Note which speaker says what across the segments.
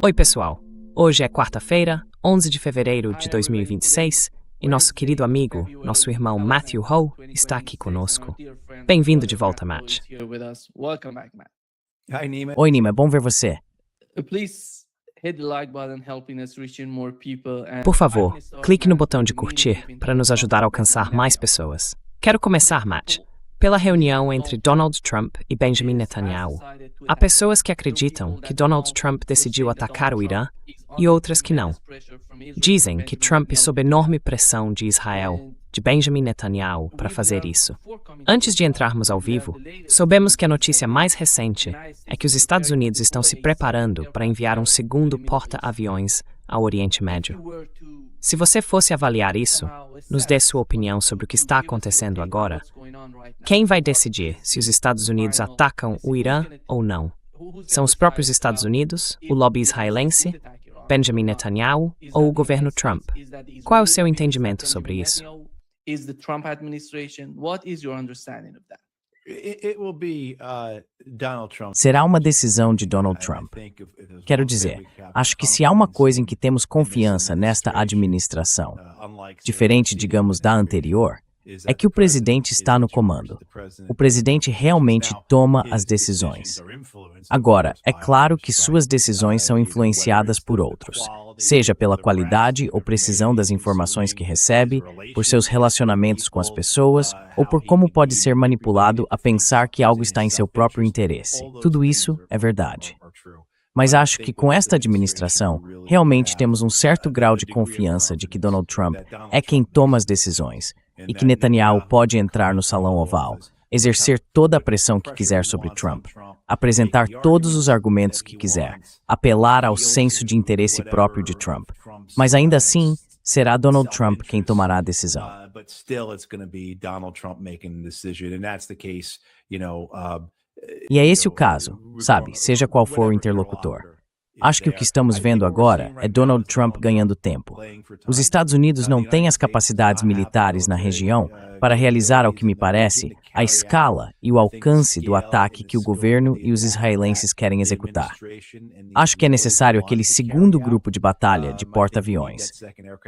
Speaker 1: Oi, pessoal! Hoje é quarta-feira, 11 de fevereiro de 2026, e nosso querido amigo, nosso irmão Matthew Ho, está aqui conosco. Bem-vindo de volta, Matt.
Speaker 2: Oi, Nima, é bom ver você.
Speaker 1: Por favor, clique no botão de curtir para nos ajudar a alcançar mais pessoas. Quero começar, Matt, pela reunião entre Donald Trump e Benjamin Netanyahu. Há pessoas que acreditam que Donald Trump decidiu atacar o Irã e outras que não. Dizem que Trump sob enorme pressão de Israel, de Benjamin Netanyahu, para fazer isso. Antes de entrarmos ao vivo, soubemos que a notícia mais recente é que os Estados Unidos estão se preparando para enviar um segundo porta-aviões ao Oriente Médio. Se você fosse avaliar isso, nos dê sua opinião sobre o que está acontecendo agora. Quem vai decidir se os Estados Unidos atacam o Irã ou não? São os próprios Estados Unidos, o lobby israelense, Benjamin Netanyahu ou o governo Trump? Qual é o seu entendimento sobre isso?
Speaker 2: Será uma decisão de Donald Trump. Quero dizer, acho que se há uma coisa em que temos confiança nesta administração, diferente, digamos, da anterior, é que o presidente está no comando. O presidente realmente toma as decisões. Agora, é claro que suas decisões são influenciadas por outros, seja pela qualidade ou precisão das informações que recebe, por seus relacionamentos com as pessoas, ou por como pode ser manipulado a pensar que algo está em seu próprio interesse. Tudo isso é verdade. Mas acho que com esta administração, realmente temos um certo grau de confiança de que Donald Trump é quem toma as decisões, e que Netanyahu pode entrar no Salão Oval, exercer toda a pressão que quiser sobre Trump, apresentar todos os argumentos que quiser, apelar ao senso de interesse próprio de Trump. Mas ainda assim, será Donald Trump quem tomará a decisão. E é esse o caso, sabe, seja qual for o interlocutor. Acho que o que estamos vendo agora é Donald Trump ganhando tempo. Os Estados Unidos não têm as capacidades militares na região para realizar, ao que me parece, a escala e o alcance do ataque que o governo e os israelenses querem executar. Acho que é necessário aquele segundo grupo de batalha de porta-aviões.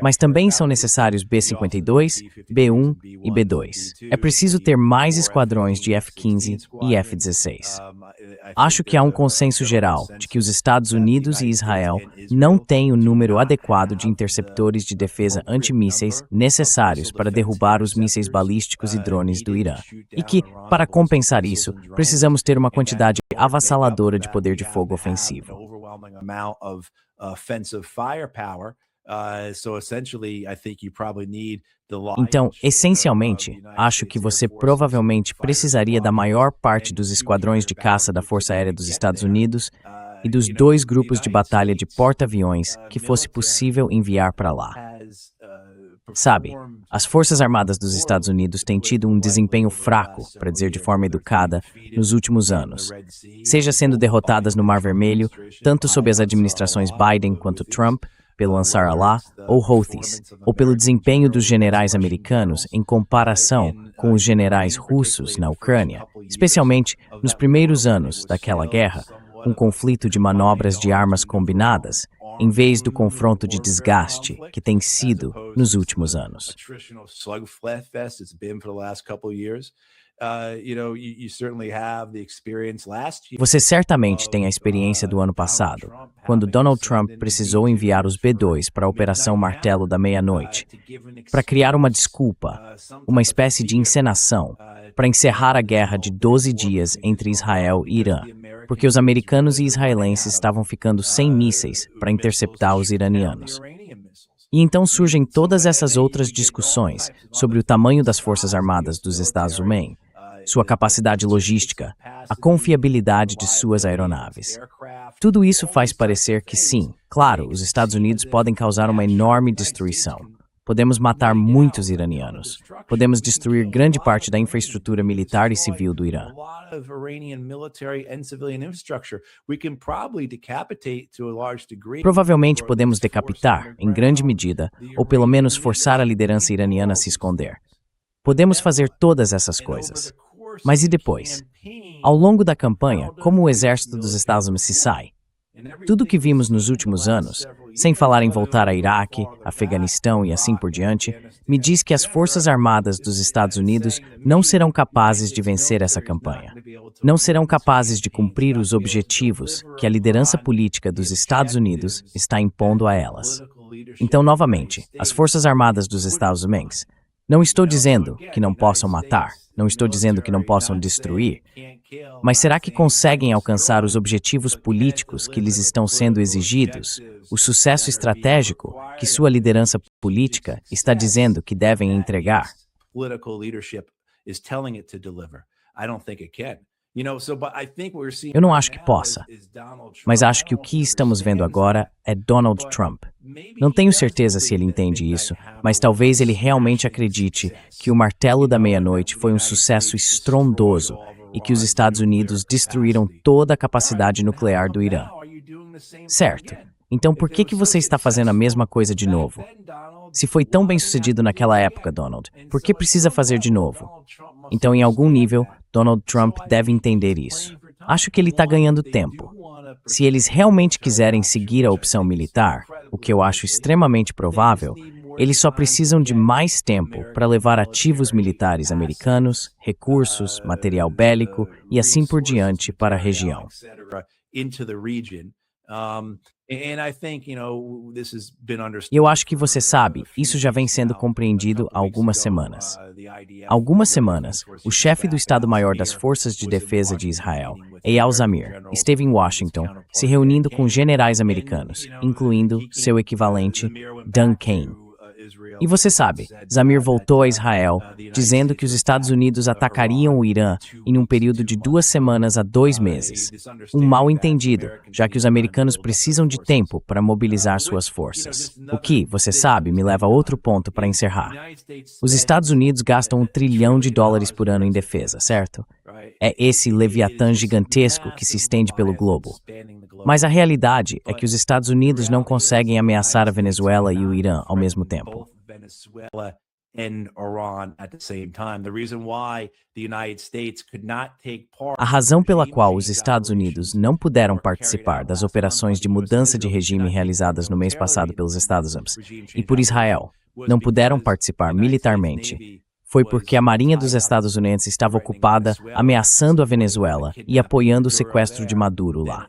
Speaker 2: Mas também são necessários B-52, B-1 e B-2. É preciso ter mais esquadrões de F-15 e F-16. Acho que há um consenso geral de que os Estados Unidos e Israel não têm o número adequado de interceptores de defesa antimísseis necessários para derrubar os mísseis balísticos e drones do Irã. E que, para compensar isso, precisamos ter uma quantidade avassaladora de poder de fogo ofensivo. Então, essencialmente, acho que você provavelmente precisaria da maior parte dos esquadrões de caça da Força Aérea dos Estados Unidos e dos 2 grupos de batalha de porta-aviões que fosse possível enviar para lá. Sabe, as Forças Armadas dos Estados Unidos têm tido um desempenho fraco, para dizer de forma educada, nos últimos anos, seja sendo derrotadas no Mar Vermelho, tanto sob as administrações Biden quanto Trump, pelo Ansar Allah ou Houthis, ou pelo desempenho dos generais americanos em comparação com os generais russos na Ucrânia, especialmente nos primeiros anos daquela guerra, um conflito de manobras de armas combinadas, em vez do confronto de desgaste que tem sido nos últimos anos. Você certamente tem a experiência do ano passado, quando Donald Trump precisou enviar os B-2 para a Operação Martelo da Meia-Noite, para criar uma desculpa, uma espécie de encenação, para encerrar a guerra de 12 dias entre Israel e Irã, porque os americanos e israelenses estavam ficando sem mísseis para interceptar os iranianos. E então surgem todas essas outras discussões sobre o tamanho das Forças Armadas dos Estados Unidos, sua capacidade logística, a confiabilidade de suas aeronaves. Tudo isso faz parecer que sim, claro, os Estados Unidos podem causar uma enorme destruição. Podemos matar muitos iranianos. Podemos destruir grande parte da infraestrutura militar e civil do Irã. Provavelmente podemos decapitar, em grande medida, ou pelo menos forçar a liderança iraniana a se esconder. Podemos fazer todas essas coisas. Mas e depois? Ao longo da campanha, como o exército dos Estados Unidos se sai? Tudo que vimos nos últimos anos, sem falar em voltar a Iraque, Afeganistão e assim por diante, me diz que as Forças Armadas dos Estados Unidos não serão capazes de vencer essa campanha. Não serão capazes de cumprir os objetivos que a liderança política dos Estados Unidos está impondo a elas. Então, novamente, as Forças Armadas dos Estados Unidos. Não estou dizendo que não possam matar, não estou dizendo que não possam destruir, mas será que conseguem alcançar os objetivos políticos que lhes estão sendo exigidos, o sucesso estratégico que sua liderança política está dizendo que devem entregar? Eu não acho que possa, mas acho que o que estamos vendo agora é Donald Trump. Não tenho certeza se ele entende isso, mas talvez ele realmente acredite que o martelo da meia-noite foi um sucesso estrondoso e que os Estados Unidos destruíram toda a capacidade nuclear do Irã. Certo. Então por que você está fazendo a mesma coisa de novo? Se foi tão bem sucedido naquela época, Donald, por que precisa fazer de novo? Então, em algum nível, Donald Trump deve entender isso. Acho que ele está ganhando tempo. Se eles realmente quiserem seguir a opção militar, o que eu acho extremamente provável, eles só precisam de mais tempo para levar ativos militares americanos, recursos, material bélico e assim por diante para a região. E eu acho que você sabe, isso já vem sendo compreendido há algumas semanas. Há algumas semanas, o chefe do Estado-Maior das Forças de Defesa de Israel, Eyal Zamir, esteve em Washington se reunindo com generais americanos, incluindo seu equivalente, Dan Kane. E você sabe, Zamir voltou a Israel, dizendo que os Estados Unidos atacariam o Irã em um período de 2 semanas a 2 meses. Um mal-entendido, já que os americanos precisam de tempo para mobilizar suas forças. O que, você sabe, me leva a outro ponto para encerrar. Os Estados Unidos gastam $1 trilhão por ano em defesa, certo? É esse leviatã gigantesco que se estende pelo globo. Mas a realidade é que os Estados Unidos não conseguem ameaçar a Venezuela e o Irã ao mesmo tempo. A razão pela qual os Estados Unidos não puderam participar das operações de mudança de regime realizadas no mês passado pelos Estados Unidos e por Israel não puderam participar militarmente foi porque a Marinha dos Estados Unidos estava ocupada ameaçando a Venezuela e apoiando o sequestro de Maduro lá.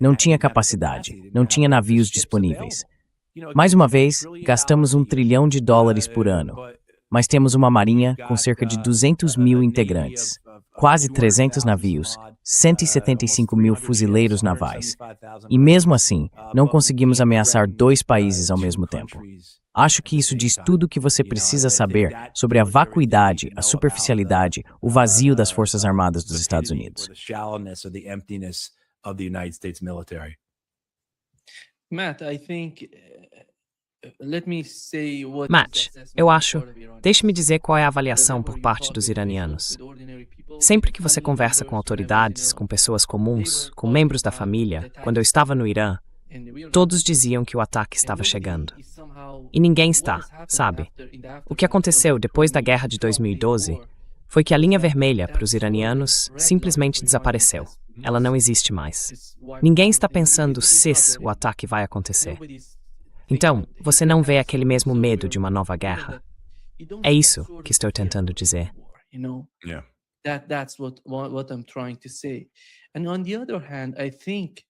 Speaker 2: Não tinha capacidade, não tinha navios disponíveis. Mais uma vez, gastamos $1 trilhão por ano, mas temos uma marinha com cerca de 200 mil integrantes, quase 300 navios, 175 mil fuzileiros navais. E mesmo assim, não conseguimos ameaçar 2 países ao mesmo tempo. Acho que isso diz tudo o que você precisa saber sobre a vacuidade, a superficialidade, o vazio das Forças Armadas dos Estados Unidos.
Speaker 1: Matt, eu acho. Deixe-me dizer qual é a avaliação por parte dos iranianos. Sempre que você conversa com autoridades, com pessoas comuns, com membros da família, quando eu estava no Irã, todos diziam que o ataque estava chegando. E ninguém está, sabe? O que aconteceu depois da guerra de 2012 foi que a linha vermelha para os iranianos simplesmente desapareceu. Ela não existe mais. Ninguém está pensando se o ataque vai acontecer. Então, você não vê aquele mesmo medo de uma nova guerra. É isso que estou tentando dizer.
Speaker 3: That's what I'm trying to say. And on the other hand, I think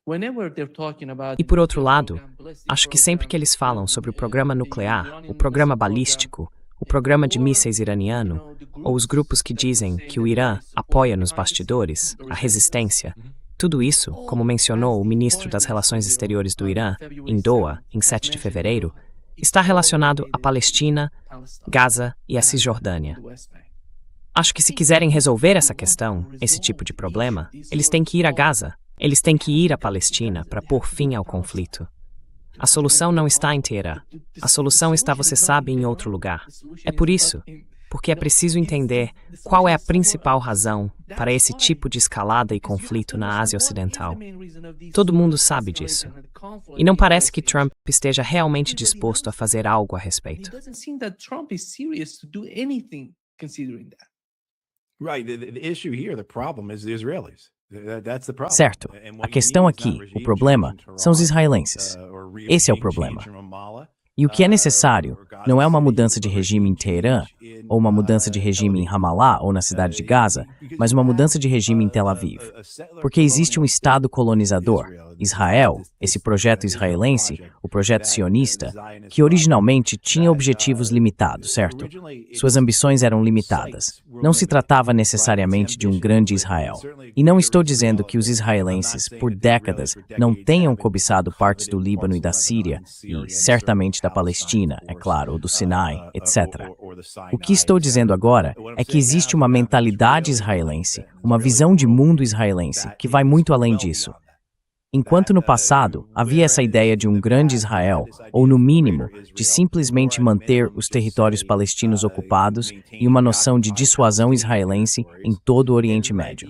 Speaker 3: whenever they're talking about
Speaker 1: E por outro lado, acho que sempre que eles falam sobre o programa nuclear, o programa balístico, o programa de mísseis iraniano, ou os grupos que dizem que o Irã apoia nos bastidores, a resistência, tudo isso, como mencionou o ministro das Relações Exteriores do Irã, em Doha, em 7 de fevereiro, está relacionado à Palestina, Gaza e à Cisjordânia. Acho que se quiserem resolver essa questão, esse tipo de problema, eles têm que ir a Gaza, eles têm que ir à Palestina para pôr fim ao conflito. A solução não está em Teherã. A solução está, você sabe, em outro lugar. É por isso, porque é preciso entender qual é a principal razão para esse tipo de escalada e conflito na Ásia Ocidental. Todo mundo sabe disso. E não parece que Trump esteja realmente disposto a fazer algo a respeito.
Speaker 3: considering that.
Speaker 4: Right. The issue here, the problem is the Israelis.
Speaker 2: Certo. A questão aqui, o problema, são os israelenses. Esse é o problema. E o que é necessário não é uma mudança de regime em Teherã, ou uma mudança de regime em Ramallah ou na cidade de Gaza, mas uma mudança de regime em Tel Aviv. Porque existe um Estado colonizador, Israel, esse projeto israelense, o projeto sionista, que originalmente tinha objetivos limitados, certo? Suas ambições eram limitadas. Não se tratava necessariamente de um grande Israel. E não estou dizendo que os israelenses, por décadas, não tenham cobiçado partes do Líbano e da Síria, e certamente da Palestina, é claro, ou do Sinai, etc. O que estou dizendo agora é que existe uma mentalidade israelense, uma visão de mundo israelense, que vai muito além disso. Enquanto no passado havia essa ideia de um grande Israel, ou no mínimo, de simplesmente manter os territórios palestinos ocupados e uma noção de dissuasão israelense em todo o Oriente Médio.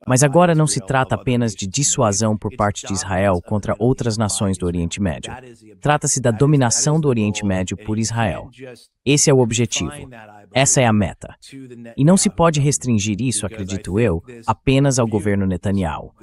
Speaker 2: Mas agora não se trata apenas de dissuasão por parte de Israel contra outras nações do Oriente Médio. Trata-se da dominação do Oriente Médio por Israel. Esse é o objetivo. Essa é a meta. E não se pode restringir isso, acredito eu, apenas ao governo Netanyahu.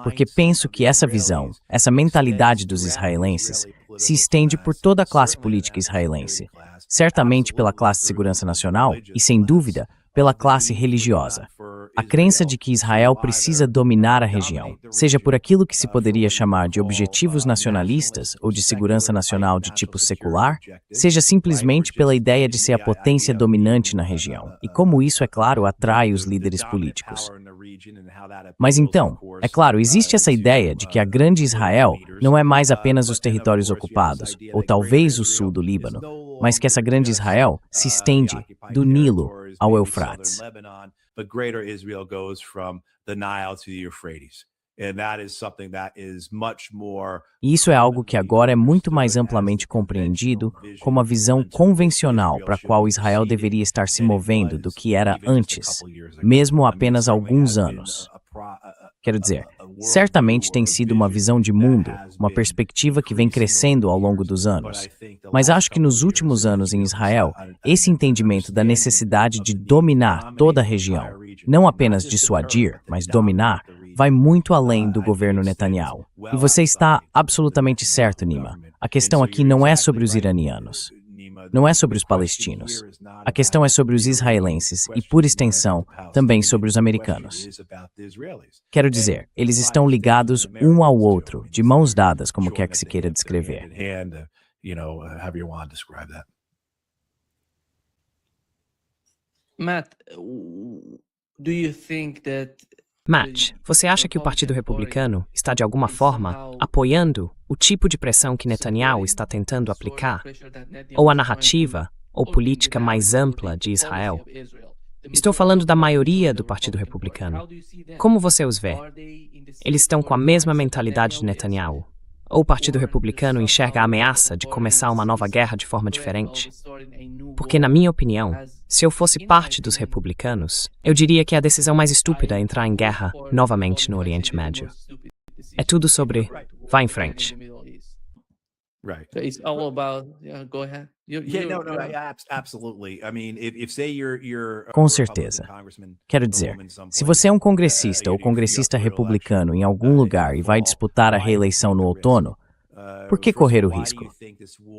Speaker 2: Porque penso que essa visão, essa mentalidade dos israelenses, se estende por toda a classe política israelense. Certamente pela classe de segurança nacional e, sem dúvida, pela classe religiosa. A crença de que Israel precisa dominar a região, seja por aquilo que se poderia chamar de objetivos nacionalistas ou de segurança nacional de tipo secular, seja simplesmente pela ideia de ser a potência dominante na região, e como isso, é claro, atrai os líderes políticos. Mas então, é claro, existe essa ideia de que a grande Israel não é mais apenas os territórios ocupados, ou talvez o sul do Líbano, mas que essa grande Israel se estende do Nilo ao Eufrates.
Speaker 4: But greater Israel goes from the Nile to the Euphrates. And that is something that is much more.
Speaker 2: E isso é algo que agora é muito mais amplamente compreendido como a visão convencional para a qual Israel deveria estar se movendo do que era antes, mesmo há apenas alguns anos. Quero dizer, certamente tem sido uma visão de mundo, uma perspectiva que vem crescendo ao longo dos anos. Mas acho que nos últimos anos em Israel, esse entendimento da necessidade de dominar toda a região, não apenas dissuadir, mas dominar, vai muito além do governo Netanyahu. E você está absolutamente certo, Nima. A questão aqui não é sobre os iranianos. Não é sobre os palestinos. A questão é sobre os israelenses e, por extensão, também sobre os americanos. Quero dizer, eles estão ligados um ao outro, de mãos dadas, como quer que se queira descrever.
Speaker 3: Matt, do you think that
Speaker 1: Matt, você acha que o Partido Republicano está de alguma forma apoiando o tipo de pressão que Netanyahu está tentando aplicar, ou a narrativa ou política mais ampla de Israel? Estou falando da maioria do Partido Republicano. Como você os vê? Eles estão com a mesma mentalidade de Netanyahu? Ou o Partido Republicano enxerga a ameaça de começar uma nova guerra de forma diferente? Porque, na minha opinião, se eu fosse parte dos republicanos, eu diria que é a decisão mais estúpida é entrar em guerra novamente no Oriente Médio. É tudo sobre vá em frente.
Speaker 3: it's all about, go ahead.
Speaker 4: Absolutely. I mean, if say you're
Speaker 2: Com certeza. Quero dizer, se você é um congressista ou congressista republicano em algum lugar e vai disputar a reeleição no outono, por que correr o risco?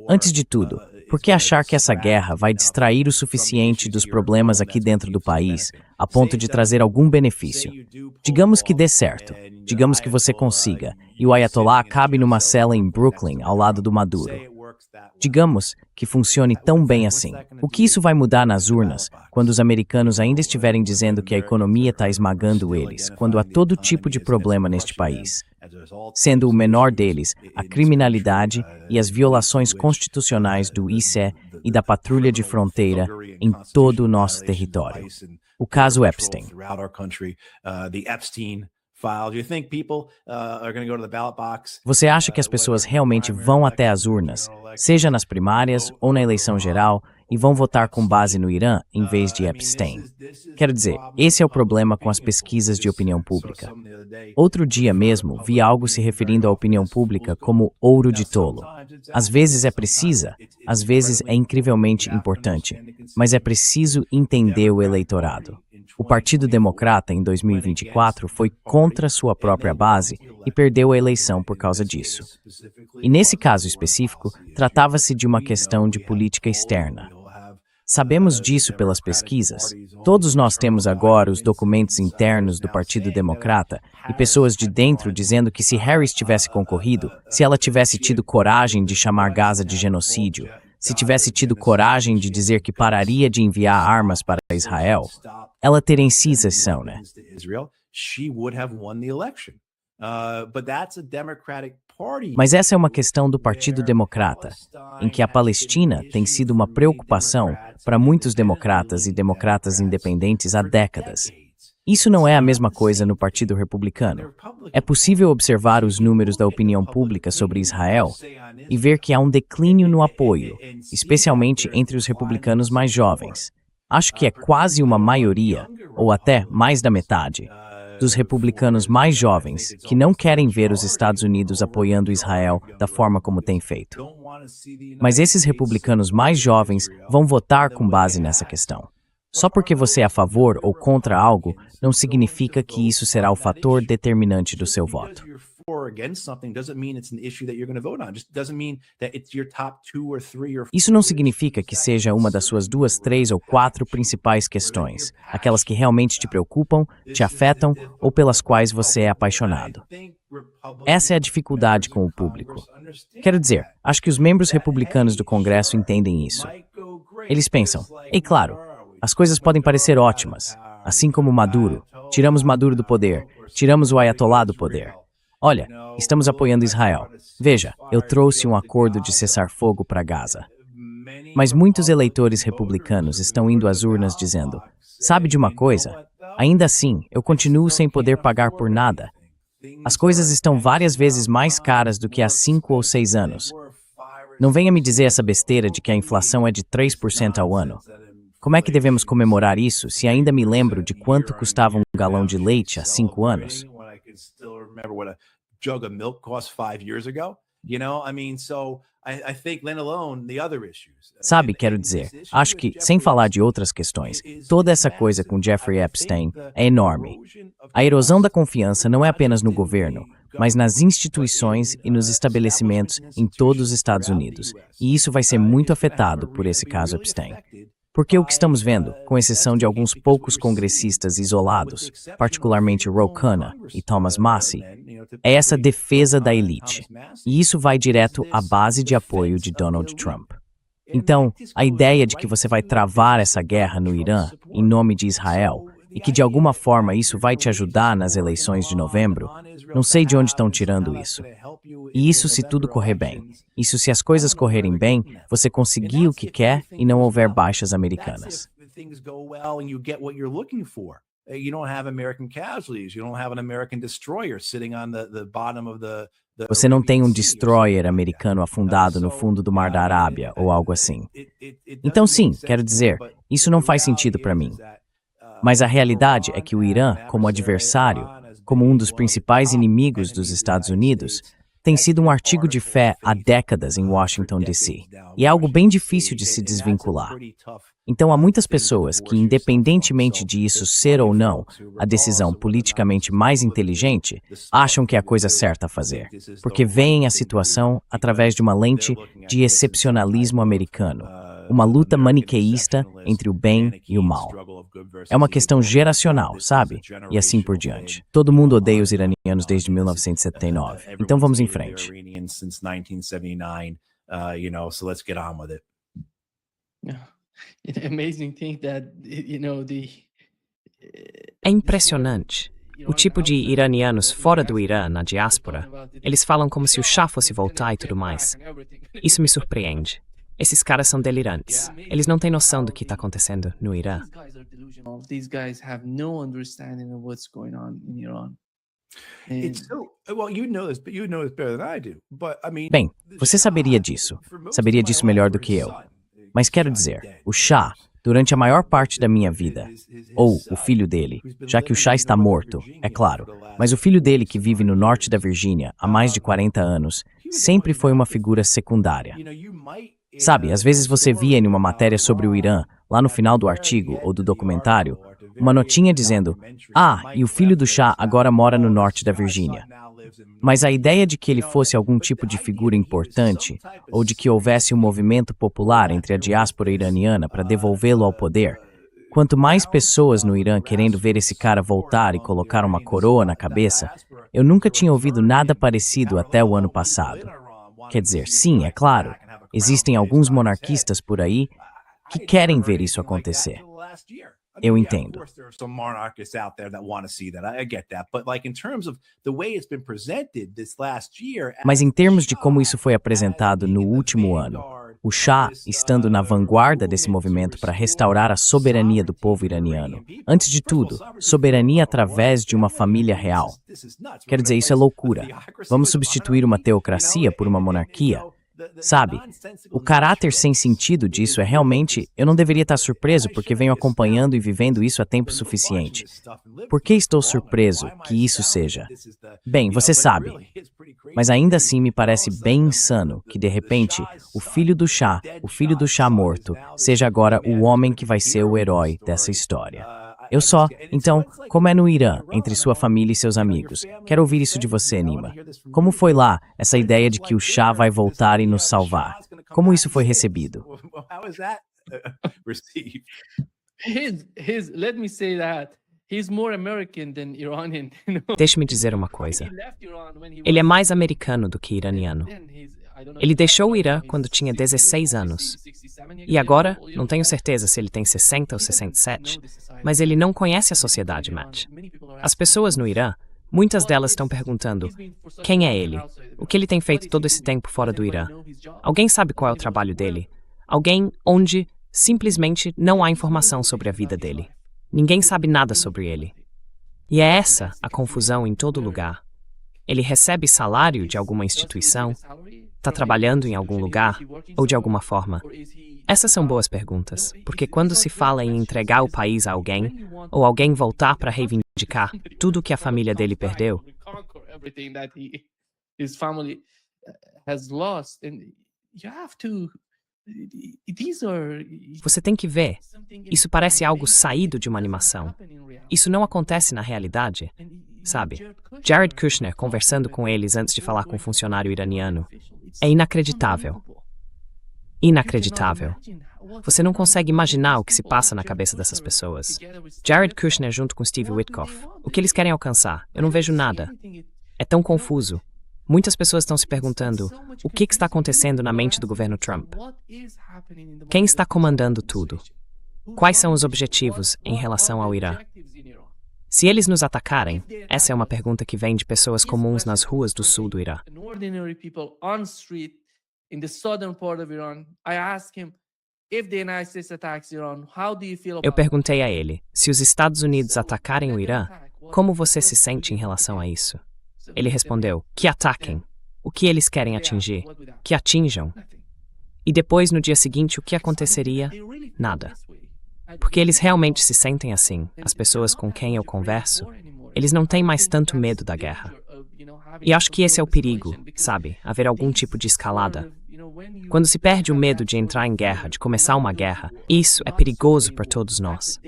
Speaker 2: Antes de tudo, por que achar que essa guerra vai distrair o suficiente dos problemas aqui dentro do país a ponto de trazer algum benefício? Digamos que dê certo, digamos que você consiga, e o Ayatollah acabe numa cela em Brooklyn, ao lado do Maduro. Digamos que funcione tão bem assim. O que isso vai mudar nas urnas, quando os americanos ainda estiverem dizendo que a economia está esmagando eles, quando há todo tipo de problema neste país? Sendo o menor deles a criminalidade e as violações constitucionais do ICE e da patrulha de fronteira em todo o nosso território. O caso Epstein.
Speaker 4: filed. You think people are going to go to the ballot box?
Speaker 2: Você acha que as pessoas realmente vão até as urnas, seja nas primárias ou na eleição geral, e vão votar com base no Irã em vez de abstain? Quero dizer, esse é o problema com as pesquisas de opinião pública. Outro dia mesmo, vi algo se referindo à opinião pública como ouro de tolo. Às vezes é precisa, às vezes é incrivelmente importante, mas é preciso entender o eleitorado. O Partido Democrata, em 2024, foi contra sua própria base e perdeu a eleição por causa disso. E nesse caso específico, tratava-se de uma questão de política externa. Sabemos disso pelas pesquisas. Todos nós temos agora os documentos internos do Partido Democrata e pessoas de dentro dizendo que se Harris tivesse concorrido, se ela tivesse tido coragem de chamar Gaza de genocídio, se tivesse tido coragem de dizer que pararia de enviar armas para Israel, ela teria em si sessão, né? Mas essa é uma questão do Partido Democrata, em que a Palestina tem sido uma preocupação para muitos democratas e democratas independentes há décadas. Isso não é a mesma coisa no Partido Republicano. É possível observar os números da opinião pública sobre Israel e ver que há um declínio no apoio, especialmente entre os republicanos mais jovens. Acho que é quase uma maioria, ou até mais da metade, dos republicanos mais jovens que não querem ver os Estados Unidos apoiando Israel da forma como tem feito. Mas esses republicanos mais jovens vão votar com base nessa questão. Só porque você é a favor ou contra algo, não significa que isso será o fator determinante do seu voto. Isso não significa que seja uma das suas 2, 3 ou 4 principais questões, aquelas que realmente te preocupam, te afetam ou pelas quais você é apaixonado. Essa é a dificuldade com o público. Quero dizer, acho que os membros republicanos do Congresso entendem isso. Eles pensam, e claro, as coisas podem parecer ótimas, assim como Maduro. Tiramos Maduro do poder, tiramos o Ayatollah do poder. Olha, estamos apoiando Israel. Veja, eu trouxe um acordo de cessar-fogo para Gaza. Mas muitos eleitores republicanos estão indo às urnas dizendo, sabe de uma coisa? Ainda assim, eu continuo sem poder pagar por nada. As coisas estão várias vezes mais caras do que há 5 ou 6 anos. Não venha me dizer essa besteira de que a inflação é de 3% ao ano. Como é que devemos comemorar isso se ainda me lembro de quanto custava um galão de leite há 5 anos? Sabe, quero dizer, acho que, sem falar de outras questões, toda essa coisa com Jeffrey Epstein é enorme. A erosão da confiança não é apenas no governo, mas nas instituições e nos estabelecimentos em todos os Estados Unidos. E isso vai ser muito afetado por esse caso Epstein. Porque o que estamos vendo, com exceção de alguns poucos congressistas isolados, particularmente Ro Khanna e Thomas Massie, é essa defesa da elite. E isso vai direto à base de apoio de Donald Trump. Então, a ideia de que você vai travar essa guerra no Irã em nome de Israel e que de alguma forma isso vai te ajudar nas eleições de novembro, não sei de onde estão tirando isso. E isso se tudo correr bem. Isso se as coisas correrem bem, você conseguir o que quer e não houver baixas americanas. Você não tem um destroyer americano afundado no fundo do Mar da Arábia ou algo assim. Então sim, quero dizer, isso não faz sentido para mim. Mas a realidade é que o Irã, como adversário, como um dos principais inimigos dos Estados Unidos, tem sido um artigo de fé há décadas em Washington, D.C. E é algo bem difícil de se desvincular. Então há muitas pessoas que, independentemente de isso ser ou não a decisão politicamente mais inteligente, acham que é a coisa certa a fazer, porque veem a situação através de uma lente de excepcionalismo americano, uma luta maniqueísta entre o bem e o mal. É uma questão geracional, sabe? E assim por diante. Todo mundo odeia os iranianos desde 1979. Então vamos em frente.
Speaker 1: É impressionante. O tipo de iranianos fora do Irã, na diáspora, eles falam como se o chá fosse voltar e tudo mais. Isso me surpreende. Esses caras são delirantes. Eles não têm noção do que está acontecendo no Irã.
Speaker 3: These guys have no understanding of what's going on in Iran.
Speaker 4: It's so well, you know this better than I do, but I mean,
Speaker 2: Bem,
Speaker 4: the
Speaker 2: você saberia
Speaker 4: Shah,
Speaker 2: disso.
Speaker 4: for most
Speaker 2: Saberia
Speaker 4: of my
Speaker 2: disso
Speaker 4: life,
Speaker 2: melhor do
Speaker 4: or
Speaker 2: que
Speaker 4: his
Speaker 2: eu.
Speaker 4: son,
Speaker 2: Mas quero
Speaker 4: shot
Speaker 2: dizer,
Speaker 4: dead.
Speaker 2: o Shah, durante a maior parte da minha vida, ou o filho dele, já que o Shah está morto, é claro, mas o filho dele que vive no norte da Virgínia há mais de 40 anos, sempre foi uma figura secundária. Sabe, às vezes você via em uma matéria sobre o Irã, lá no final do artigo ou do documentário, uma notinha dizendo: "Ah, e o filho do Shah agora mora no norte da Virgínia." Mas a ideia de que ele fosse algum tipo de figura importante, ou de que houvesse um movimento popular entre a diáspora iraniana para devolvê-lo ao poder, quanto mais pessoas no Irã querendo ver esse cara voltar e colocar uma coroa na cabeça, eu nunca tinha ouvido nada parecido até o ano passado. Quer dizer, sim, é claro, existem alguns monarquistas por aí que querem ver isso acontecer. Eu entendo. Mas em termos de como isso foi apresentado no último ano, o Shah estando na vanguarda desse movimento para restaurar a soberania do povo iraniano. Antes de tudo, soberania através de uma família real. Quer dizer, isso é loucura. Vamos substituir uma teocracia por uma monarquia? Sabe, o caráter sem sentido disso é realmente... Eu não deveria estar surpreso porque venho acompanhando e vivendo isso há tempo suficiente. Por que estou surpreso que isso seja? Bem, você sabe. Mas ainda assim me parece bem insano que, de repente, o filho do Shah morto, seja agora o homem que vai ser o herói dessa história. Então, como é no Irã, entre sua família e seus amigos? Quero ouvir isso de você, Nima. Como foi lá, essa ideia de que o Shah vai voltar e nos salvar? Como isso foi recebido?
Speaker 3: Let me say that he's more American than Iranian.
Speaker 1: Deixe-me dizer uma coisa. Ele é mais americano do que iraniano. Ele deixou o Irã quando tinha 16 anos. E agora, não tenho certeza se ele tem 60 ou 67, mas ele não conhece a sociedade, Matt. As pessoas no Irã, muitas delas estão perguntando: quem é ele? O que ele tem feito todo esse tempo fora do Irã? Alguém sabe qual é o trabalho dele? Alguém onde simplesmente não há informação sobre a vida dele. Ninguém sabe nada sobre ele. E é essa a confusão em todo lugar. Ele recebe salário de alguma instituição? Está trabalhando em algum lugar? Ou de alguma forma? Essas são boas perguntas, porque quando se fala em entregar o país a alguém, ou alguém voltar para reivindicar tudo o que a família dele perdeu, você tem que ver. Isso parece algo saído de uma animação. Isso não acontece na realidade, sabe? Jared Kushner conversando com eles antes de falar com um funcionário iraniano. É inacreditável. Inacreditável. Você não consegue imaginar o que se passa na cabeça dessas pessoas. Jared Kushner junto com Steve Witkoff. O que eles querem alcançar? Eu não vejo nada. É tão confuso. Muitas pessoas estão se perguntando: o que está acontecendo na mente do governo Trump? Quem está comandando tudo? Quais são os objetivos em relação ao Irã? Se eles nos atacarem, essa é uma pergunta que vem de pessoas comuns nas ruas do sul do Irã. Eu perguntei a ele: se os Estados Unidos atacarem o Irã, como você se sente em relação a isso? Ele respondeu: que ataquem. O que eles querem atingir? Que atinjam. E depois, no dia seguinte, o que aconteceria? Nada. Porque eles realmente se sentem assim, as pessoas com quem eu converso, eles não têm mais tanto medo da guerra. E acho que esse é o perigo, sabe? Haver algum tipo de escalada. Quando se perde o medo de entrar em guerra, de começar uma guerra, isso é perigoso para todos nós.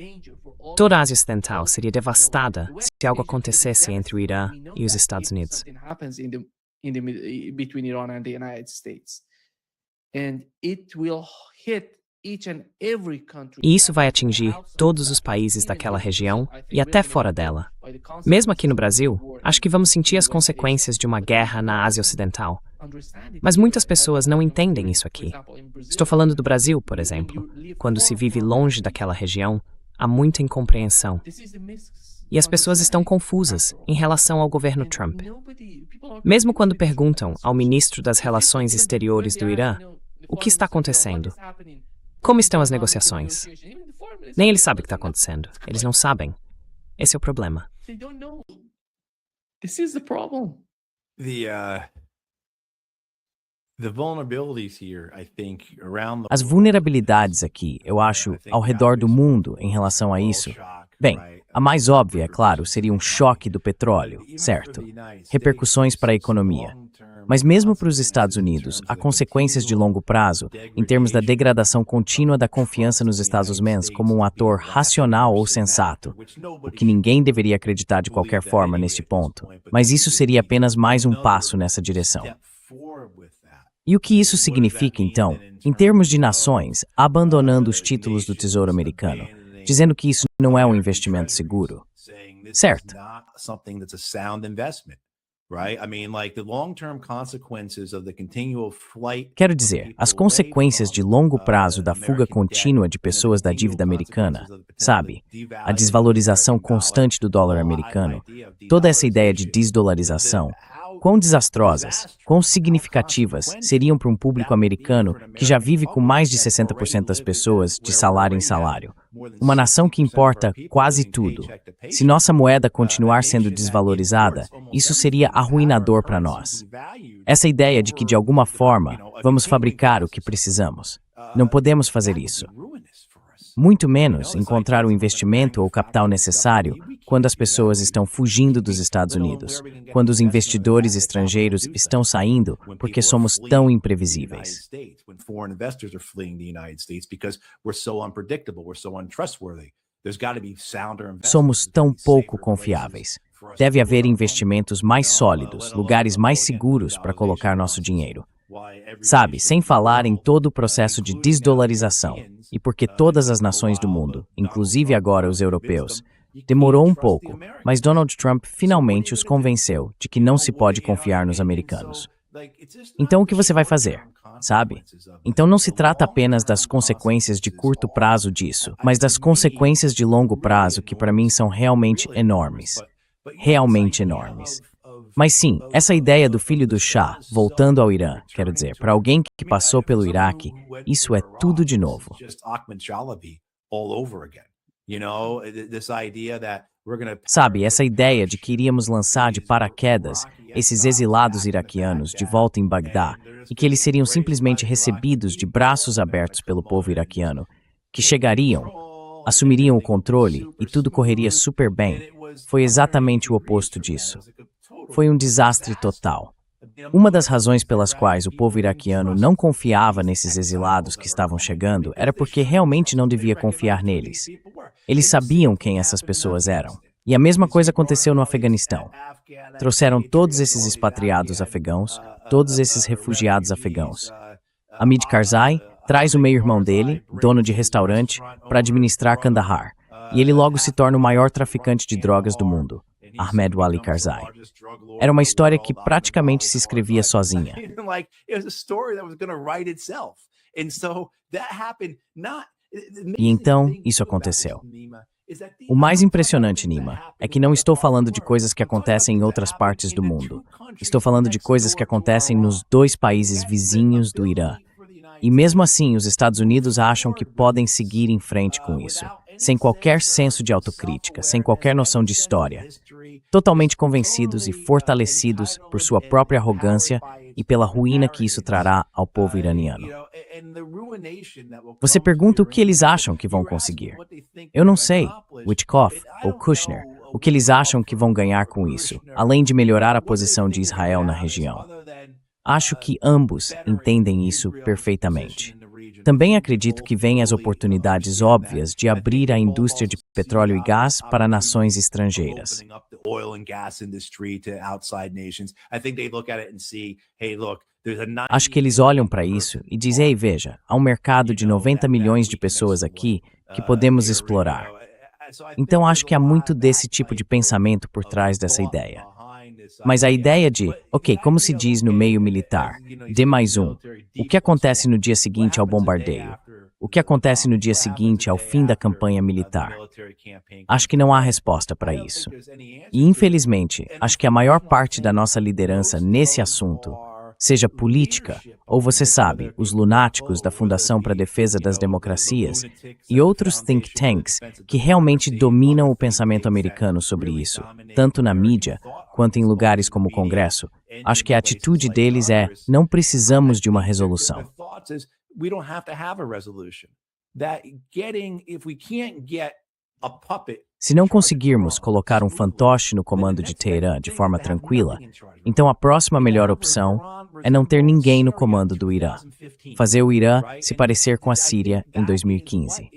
Speaker 1: Toda a Ásia Ocidental seria devastada se algo acontecesse entre o Irã e os Estados Unidos. E isso vai atingir todos os países daquela região e até fora dela. Mesmo aqui no Brasil, acho que vamos sentir as consequências de uma guerra na Ásia Ocidental. Mas muitas pessoas não entendem isso aqui. Estou falando do Brasil, por exemplo. Quando se vive longe daquela região, há muita incompreensão. E as pessoas estão confusas em relação ao governo Trump. Mesmo quando perguntam ao ministro das Relações Exteriores do Irã o que está acontecendo, como estão as negociações, nem ele sabe o que está acontecendo. Eles não sabem. Esse é o problema.
Speaker 3: This is the problem.
Speaker 4: The vulnerabilities here, I think, around the
Speaker 2: As vulnerabilidades aqui, eu acho, ao redor do mundo em relação a isso, bem, a mais óbvia, é claro, seria um choque do petróleo, certo? Repercussões para a economia. Mas mesmo para os Estados Unidos, há consequências de longo prazo, em termos da degradação contínua da confiança nos Estados Unidos como um ator racional ou sensato, o que ninguém deveria acreditar de qualquer forma neste ponto. Mas isso seria apenas mais um passo nessa direção. E o que isso significa, então, em termos de nações, abandonando os títulos do Tesouro Americano, dizendo que isso não é um investimento seguro? Certo. Quero dizer, as consequências de longo prazo da fuga contínua de pessoas da dívida americana, sabe? A desvalorização constante do dólar americano, toda essa ideia de desdolarização, quão desastrosas, quão significativas seriam para um público americano que já vive com mais de 60% das pessoas de salário em salário. Uma nação que importa quase tudo. Se nossa moeda continuar sendo desvalorizada, isso seria arruinador para nós. Essa ideia de que, de alguma forma, vamos fabricar o que precisamos. Não podemos fazer isso. Muito menos encontrar o investimento ou capital necessário quando as pessoas estão fugindo dos Estados Unidos, quando os investidores estrangeiros estão saindo porque somos tão imprevisíveis. Somos tão pouco confiáveis. Deve haver investimentos mais sólidos, lugares mais seguros para colocar nosso dinheiro. Sabe, sem falar em todo o processo de desdolarização, e porque todas as nações do mundo, inclusive agora os europeus, demorou um pouco, mas Donald Trump finalmente os convenceu de que não se pode confiar nos americanos. Então o que você vai fazer? Sabe? Então não se trata apenas das consequências de curto prazo disso, mas das consequências de longo prazo que para mim são realmente enormes. Realmente enormes. Mas sim, essa ideia do filho do Shah, voltando ao Irã, quero dizer, para alguém que passou pelo Iraque, isso é tudo de novo. Sabe, essa ideia de que iríamos lançar de paraquedas esses exilados iraquianos de volta em Bagdá e que eles seriam simplesmente recebidos de braços abertos pelo povo iraquiano, que chegariam, assumiriam o controle e tudo correria super bem, foi exatamente o oposto disso. Foi um desastre total. Uma das razões pelas quais o povo iraquiano não confiava nesses exilados que estavam chegando era porque realmente não devia confiar neles. Eles sabiam quem essas pessoas eram. E a mesma coisa aconteceu no Afeganistão. Trouxeram todos esses expatriados afegãos, todos esses refugiados afegãos. Hamid Karzai traz o meio-irmão dele, dono de restaurante, para administrar Kandahar. E ele logo se torna o maior traficante de drogas do mundo. Ahmed Wali Karzai. Era uma história que praticamente se escrevia sozinha. E então, isso aconteceu. O mais impressionante, Nima, é que não estou falando de coisas que acontecem em outras partes do mundo. Estou falando de coisas que acontecem nos dois países vizinhos do Irã. E mesmo assim, os Estados Unidos acham que podem seguir em frente com isso, sem qualquer senso de autocrítica, sem qualquer noção de história, totalmente convencidos e fortalecidos por sua própria arrogância e pela ruína que isso trará ao povo iraniano. Você pergunta o que eles acham que vão conseguir. Eu não sei, Witkoff ou Kushner, o que eles acham que vão ganhar com isso, além de melhorar a posição de Israel na região. Acho que ambos entendem isso perfeitamente. Também acredito que vêm as oportunidades óbvias de abrir a indústria de petróleo e gás para nações estrangeiras. Acho que eles olham para isso e dizem, ei, veja, há um mercado de 90 milhões de pessoas aqui que podemos explorar. Então acho que há muito desse tipo de pensamento por trás dessa ideia. Mas a ideia de, ok, como se diz no meio militar, D+1, o que acontece no dia seguinte ao bombardeio? O que acontece no dia seguinte ao fim da campanha militar? Acho que não há resposta para isso. E, infelizmente, acho que a maior parte da nossa liderança nesse assunto seja política, ou você sabe, os lunáticos da Fundação para a Defesa das Democracias e outros think tanks que realmente dominam o pensamento americano sobre isso, tanto na mídia quanto em lugares como o Congresso, acho que a atitude deles é: não precisamos de uma resolução. Se não conseguirmos colocar um fantoche no comando de Teherã de forma tranquila, então a próxima melhor opção é não ter ninguém no comando do Irã. Fazer o Irã se parecer com a Síria em 2015.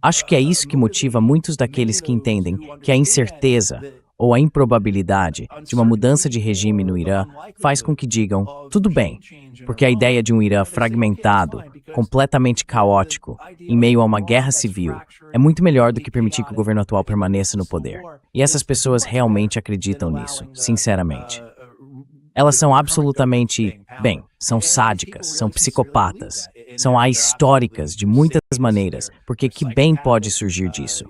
Speaker 2: Acho que é isso que motiva muitos daqueles que entendem que a incerteza ou a improbabilidade de uma mudança de regime no Irã faz com que digam: tudo bem, porque a ideia de um Irã fragmentado, completamente caótico, em meio a uma guerra civil, é muito melhor do que permitir que o governo atual permaneça no poder. E essas pessoas realmente acreditam nisso, sinceramente. Elas são absolutamente, bem, são sádicas, são psicopatas, são ahistóricas de muitas maneiras, porque que bem pode surgir disso?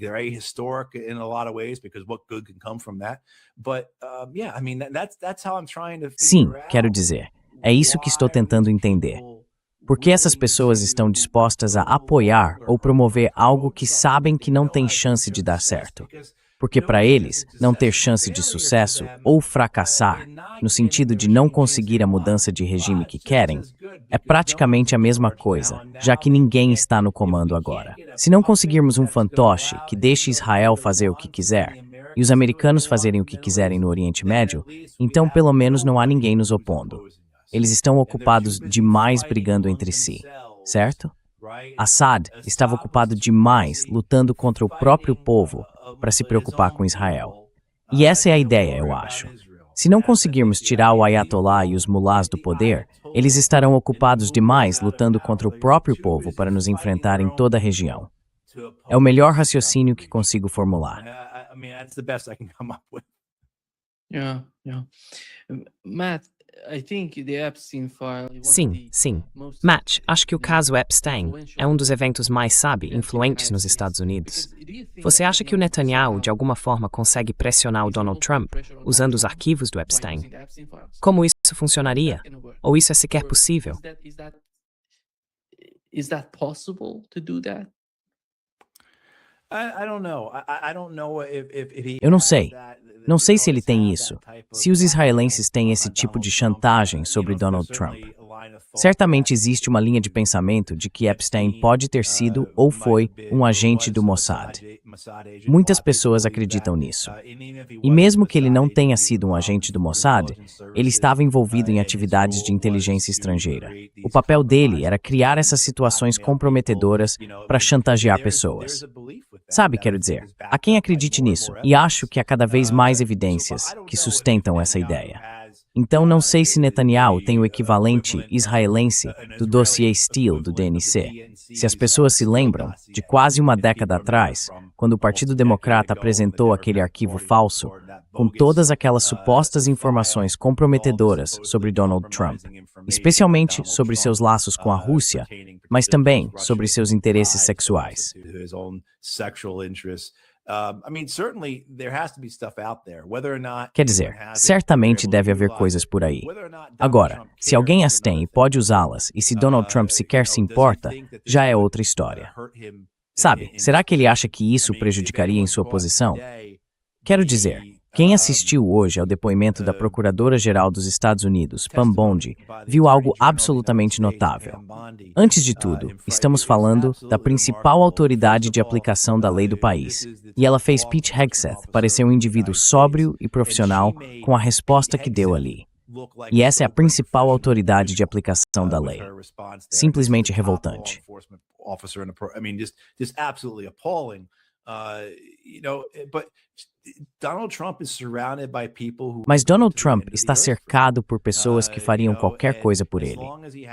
Speaker 4: Very historic in a lot of ways because what good can come from that. But yeah, I mean that's how I'm trying to
Speaker 2: Sim, quero dizer, é isso que estou tentando entender. Por que essas pessoas estão dispostas a apoiar ou promover algo que sabem que não tem chance de dar certo? Porque para eles, não ter chance de sucesso ou fracassar, no sentido de não conseguir a mudança de regime que querem, é praticamente a mesma coisa, já que ninguém está no comando agora. Se não conseguirmos um fantoche que deixe Israel fazer o que quiser, e os americanos fazerem o que quiserem no Oriente Médio, então pelo menos não há ninguém nos opondo. Eles estão ocupados demais brigando entre si, certo? Assad estava ocupado demais lutando contra o próprio povo para se preocupar com Israel. E essa é a ideia, eu acho. Se não conseguirmos tirar o Ayatollah e os mulás do poder, eles estarão ocupados demais lutando contra o próprio povo para nos enfrentar em toda a região. É o melhor raciocínio que consigo formular.
Speaker 3: Yeah. Matt, I think the Epstein file.
Speaker 1: Sim, sim. Matt, acho que o caso Epstein é um dos eventos mais, influentes nos Estados Unidos. Você acha que o Netanyahu, de alguma forma, consegue pressionar o Donald Trump usando os arquivos do Epstein? Como isso funcionaria? Ou isso é sequer possível?
Speaker 3: Is that possible to do that?
Speaker 2: Eu não sei. Não sei se ele tem isso. Se os israelenses têm esse tipo de chantagem sobre Donald Trump. Certamente existe uma linha de pensamento de que Epstein pode ter sido ou foi um agente do Mossad. Muitas pessoas acreditam nisso. E mesmo que ele não tenha sido um agente do Mossad, ele estava envolvido em atividades de inteligência estrangeira. O papel dele era criar essas situações comprometedoras para chantagear pessoas. Sabe, quero dizer, há quem acredite nisso, e acho que há cada vez mais evidências que sustentam essa ideia. Então não sei se Netanyahu tem o equivalente israelense do dossiê Steele do DNC. Se as pessoas se lembram, de quase uma década atrás, quando o Partido Democrata apresentou aquele arquivo falso, com todas aquelas supostas informações comprometedoras sobre Donald Trump, especialmente sobre seus laços com a Rússia, mas também sobre seus interesses sexuais. Quer dizer, certamente deve haver coisas por aí. Agora, se alguém as tem e pode usá-las, e se Donald Trump sequer se importa, já é outra história. Sabe, será que ele acha que isso prejudicaria em sua posição? Quero dizer, quem assistiu hoje ao depoimento da Procuradora-Geral dos Estados Unidos, Pam Bondi, viu algo absolutamente notável. Antes de tudo, estamos falando da principal autoridade de aplicação da lei do país, e ela fez Pete Hegseth parecer um indivíduo sóbrio e profissional com a resposta que deu ali. E essa é a principal autoridade de aplicação da lei. Simplesmente revoltante. Mas Donald Trump está cercado por pessoas que fariam qualquer coisa por ele.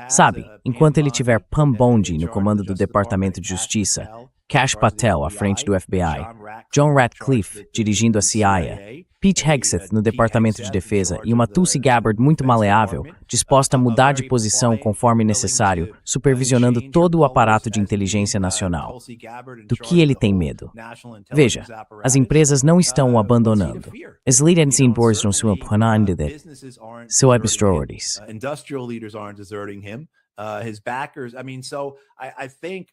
Speaker 2: Sabe, enquanto ele tiver Pam Bondi no comando do Departamento de Justiça, Kash Patel à frente do FBI, John Ratcliffe dirigindo a CIA, Pete Hegseth no Departamento de Defesa e uma Tulsi Gabbard muito maleável, disposta a mudar de posição conforme necessário, supervisionando todo o aparato de inteligência nacional. Do que ele tem medo? Veja, as empresas não estão o abandonando. As líderes inboards não são planando de são absurdos.
Speaker 4: Industrial leaders aren't deserting him. His backers, I mean, so I think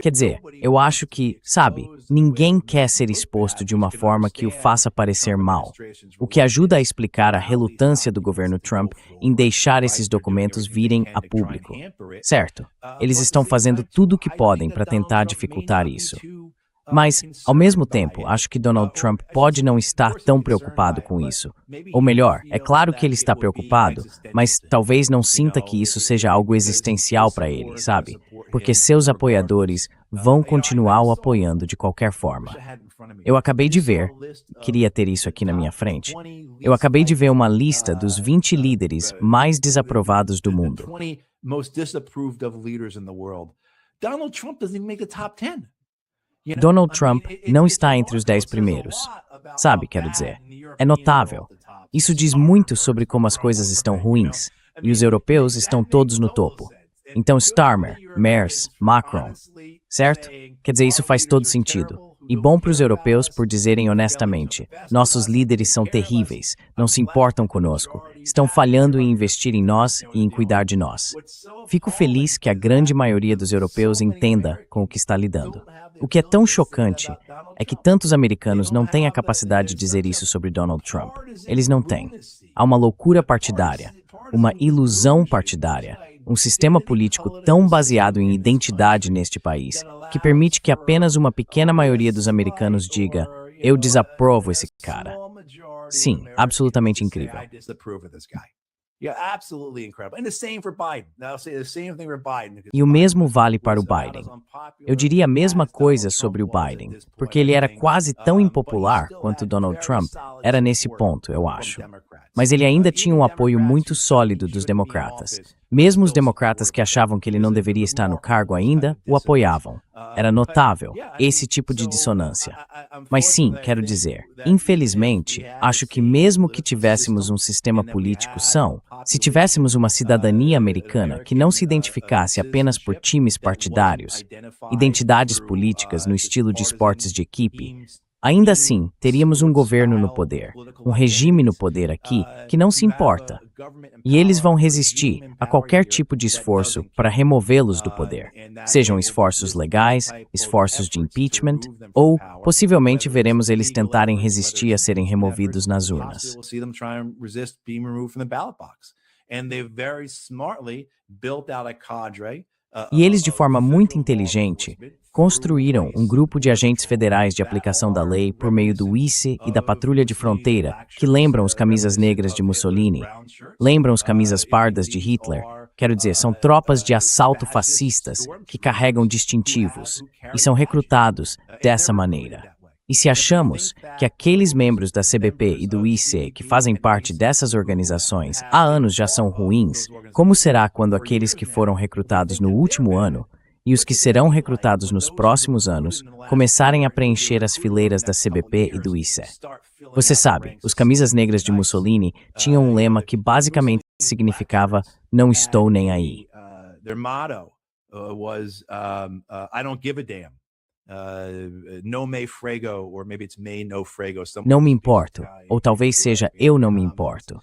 Speaker 2: Quer dizer, eu acho que, sabe, ninguém quer ser exposto de uma forma que o faça parecer mal, o que ajuda a explicar a relutância do governo Trump em deixar esses documentos virem a público. Certo, eles estão fazendo tudo o que podem para tentar dificultar isso. Mas, ao mesmo tempo, acho que Donald Trump pode não estar tão preocupado com isso. Ou melhor, é claro que ele está preocupado, mas talvez não sinta que isso seja algo existencial para ele, sabe? Porque seus apoiadores vão continuar o apoiando de qualquer forma. Eu acabei de ver, queria ter isso aqui na minha frente, eu acabei de ver uma lista dos 20 líderes mais desaprovados do mundo.
Speaker 4: Donald Trump doesn't even make the top 10.
Speaker 2: Donald Trump não está entre os 10 primeiros. Sabe, quero dizer, é notável. Isso diz muito sobre como as coisas estão ruins, e os europeus estão todos no topo. Então Starmer, Merz, Macron, certo? Quer dizer, isso faz todo sentido. E bom para os europeus por dizerem honestamente, nossos líderes são terríveis, não se importam conosco, estão falhando em investir em nós e em cuidar de nós. Fico feliz que a grande maioria dos europeus entenda com o que está lidando. O que é tão chocante é que tantos americanos não têm a capacidade de dizer isso sobre Donald Trump. Eles não têm. Há uma loucura partidária, uma ilusão partidária, um sistema político tão baseado em identidade neste país, que permite que apenas uma pequena maioria dos americanos diga, eu desaprovo esse cara. Sim, absolutamente incrível. E o mesmo vale para o Biden. Eu diria a mesma coisa sobre o Biden, porque ele era quase tão impopular quanto Donald Trump era nesse ponto, eu acho. Mas ele ainda tinha um apoio muito sólido dos democratas. Mesmo os democratas que achavam que ele não deveria estar no cargo ainda, o apoiavam. Era notável, esse tipo de dissonância. Mas sim, quero dizer, infelizmente, acho que mesmo que tivéssemos um sistema político são, se tivéssemos uma cidadania americana que não se identificasse apenas por times partidários, identidades políticas no estilo de esportes de equipe, ainda assim, teríamos um governo no poder, um regime no poder aqui que não se importa. E eles vão resistir a qualquer tipo de esforço para removê-los do poder. Sejam esforços legais, esforços de impeachment, ou, possivelmente, veremos eles tentarem resistir a serem removidos nas urnas. E eles, de forma muito inteligente, construíram um grupo de agentes federais de aplicação da lei por meio do ICE e da Patrulha de Fronteira, que lembram os camisas negras de Mussolini, lembram os camisas pardas de Hitler. Quero dizer, são tropas de assalto fascistas que carregam distintivos e são recrutados dessa maneira. E se achamos que aqueles membros da CBP e do ICE que fazem parte dessas organizações há anos já são ruins, como será quando aqueles que foram recrutados no último ano e os que serão recrutados nos próximos anos começarem a preencher as fileiras da CBP e do ICE? Você sabe, os camisas negras de Mussolini tinham um lema que basicamente significava "não estou nem aí".
Speaker 4: Their motto was I don't give a damn. No me frego, or maybe it's me no frego.
Speaker 2: Não me importo, ou talvez seja eu não me importo.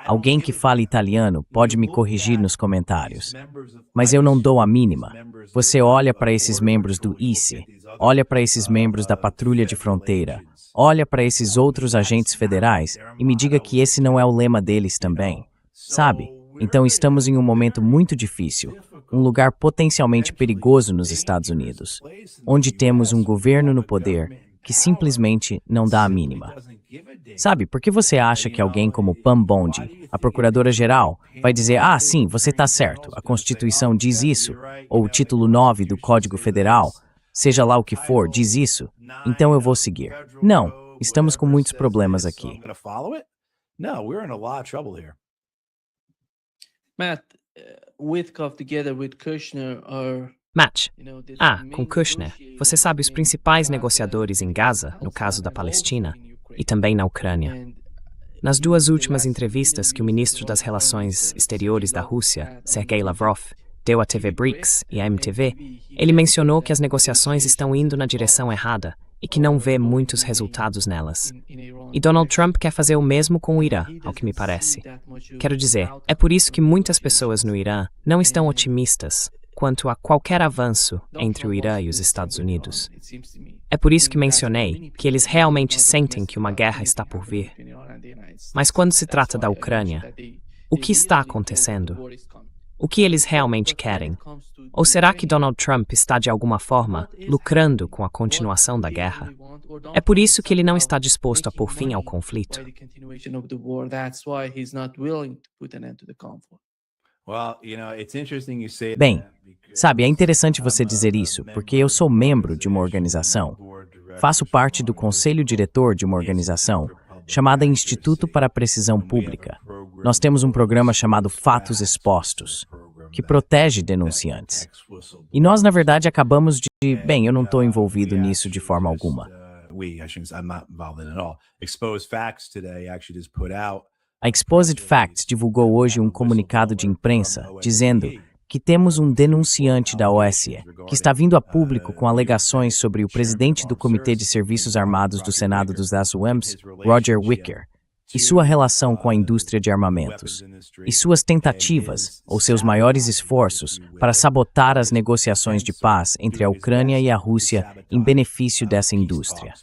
Speaker 2: Alguém que fala italiano pode me corrigir nos comentários. Mas eu não dou a mínima. Você olha para esses membros do ICE, olha para esses membros da Patrulha de Fronteira, olha para esses outros agentes federais e me diga que esse não é o lema deles também. Sabe? Então estamos em um momento muito difícil, um lugar potencialmente perigoso nos Estados Unidos, onde temos um governo no poder que simplesmente não dá a mínima. Sabe, por que você acha que alguém como Pam Bondi, a procuradora-geral, vai dizer, ah, sim, você está certo, a Constituição diz isso, ou o título 9 do Código Federal, seja lá o que for, diz isso, então eu vou seguir. Não, estamos com muitos problemas aqui.
Speaker 3: Matt, Witkoff together with Kushner are
Speaker 1: Matt, com Kushner, você sabe os principais negociadores em Gaza, no caso da Palestina, e também na Ucrânia. Nas duas últimas entrevistas que o ministro das Relações Exteriores da Rússia, Sergei Lavrov, deu à TV BRICS e à MTV, ele mencionou que as negociações estão indo na direção errada e que não vê muitos resultados nelas. E Donald Trump quer fazer o mesmo com o Irã, ao que me parece. Quero dizer, é por isso que muitas pessoas no Irã não estão otimistas quanto a qualquer avanço entre o Irã e os Estados Unidos. É por isso que mencionei que eles realmente sentem que uma guerra está por vir. Mas quando se trata da Ucrânia, o que está acontecendo? O que eles realmente querem? Ou será que Donald Trump está, de alguma forma, lucrando com a continuação da guerra? É por isso que ele não está disposto a pôr fim ao conflito.
Speaker 2: Bem, sabe, é interessante você dizer isso, porque eu sou membro de uma organização. Faço parte do conselho diretor de uma organização chamada Instituto para a Precisão Pública. Nós temos um programa chamado Fatos Expostos, que protege denunciantes. E nós, na verdade, acabamos de... Bem, eu não estou envolvido nisso de forma alguma. A Exposed Facts divulgou hoje um comunicado de imprensa dizendo que temos um denunciante da OSCE que está vindo a público com alegações sobre o presidente do Comitê de Serviços Armados do Senado dos Estados Unidos, Roger Wicker, e sua relação com a indústria de armamentos, e suas tentativas, ou seus maiores esforços, para sabotar as negociações de paz entre a Ucrânia e a Rússia em benefício dessa indústria.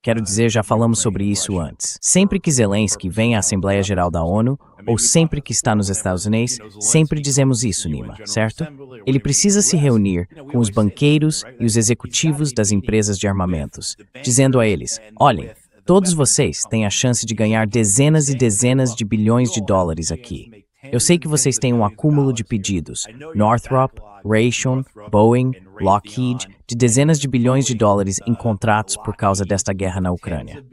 Speaker 2: Quero dizer, já falamos sobre isso antes. Sempre que Zelensky vem à Assembleia Geral da ONU, ou sempre que está nos Estados Unidos, sempre dizemos isso, Nima, certo? Ele precisa se reunir com os banqueiros e os executivos das empresas de armamentos, dizendo a eles, olhem, todos vocês têm a chance de ganhar dezenas e dezenas de bilhões de dólares aqui. Eu sei que vocês têm um acúmulo de pedidos, Northrop, Raytheon, Boeing, Lockheed, de dezenas de bilhões de dólares em contratos por causa desta guerra na Ucrânia.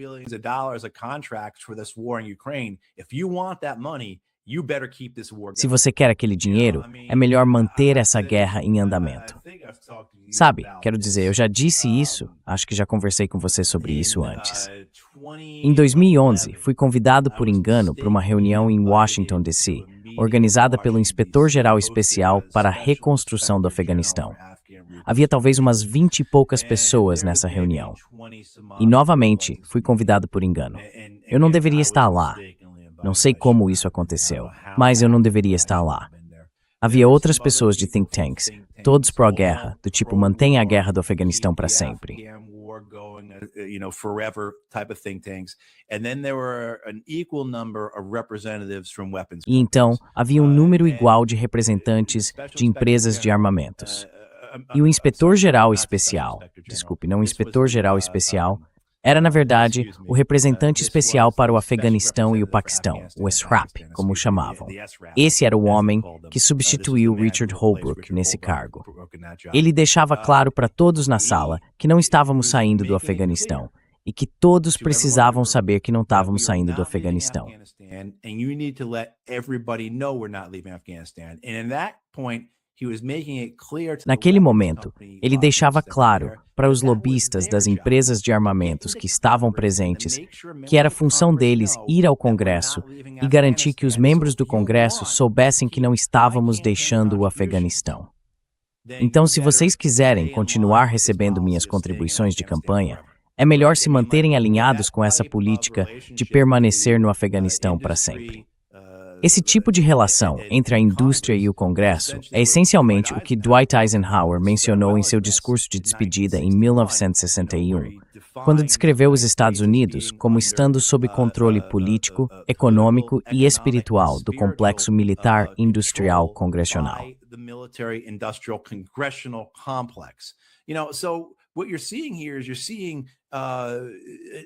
Speaker 2: Se você quer aquele dinheiro, é melhor manter essa guerra em andamento. Sabe, quero dizer, eu já disse isso, acho que já conversei com você sobre isso antes. Em 2011, fui convidado por engano para uma reunião em Washington, D.C., organizada pelo Inspetor-Geral Especial para a Reconstrução do Afeganistão. Havia talvez umas 20 e poucas pessoas nessa reunião. E, novamente, fui convidado por engano. Eu não deveria estar lá. Não sei como isso aconteceu, mas eu não deveria estar lá. Havia outras pessoas de think tanks, todos pró-guerra, do tipo mantenha a guerra do Afeganistão para sempre. E então, havia um número igual de representantes de empresas de armamentos. E o inspetor-geral especial, não o inspetor-geral especial, era, na verdade, o representante especial para o Afeganistão e o Paquistão, o SRAP, como o chamavam. Esse era o homem que substituiu Richard Holbrooke nesse cargo. Ele deixava claro para todos na sala que não estávamos saindo do Afeganistão e que todos precisavam saber que não estávamos saindo do Afeganistão. Naquele momento, ele deixava claro para os lobistas das empresas de armamentos que estavam presentes que era função deles ir ao Congresso e garantir que os membros do Congresso soubessem que não estávamos deixando o Afeganistão. Então, se vocês quiserem continuar recebendo minhas contribuições de campanha, é melhor se manterem alinhados com essa política de permanecer no Afeganistão para sempre. Esse tipo de relação entre a indústria e o Congresso é essencialmente o que Dwight Eisenhower mencionou em seu discurso de despedida em 1961, quando descreveu os Estados Unidos como estando sob controle político, econômico e espiritual do complexo militar industrial congressional.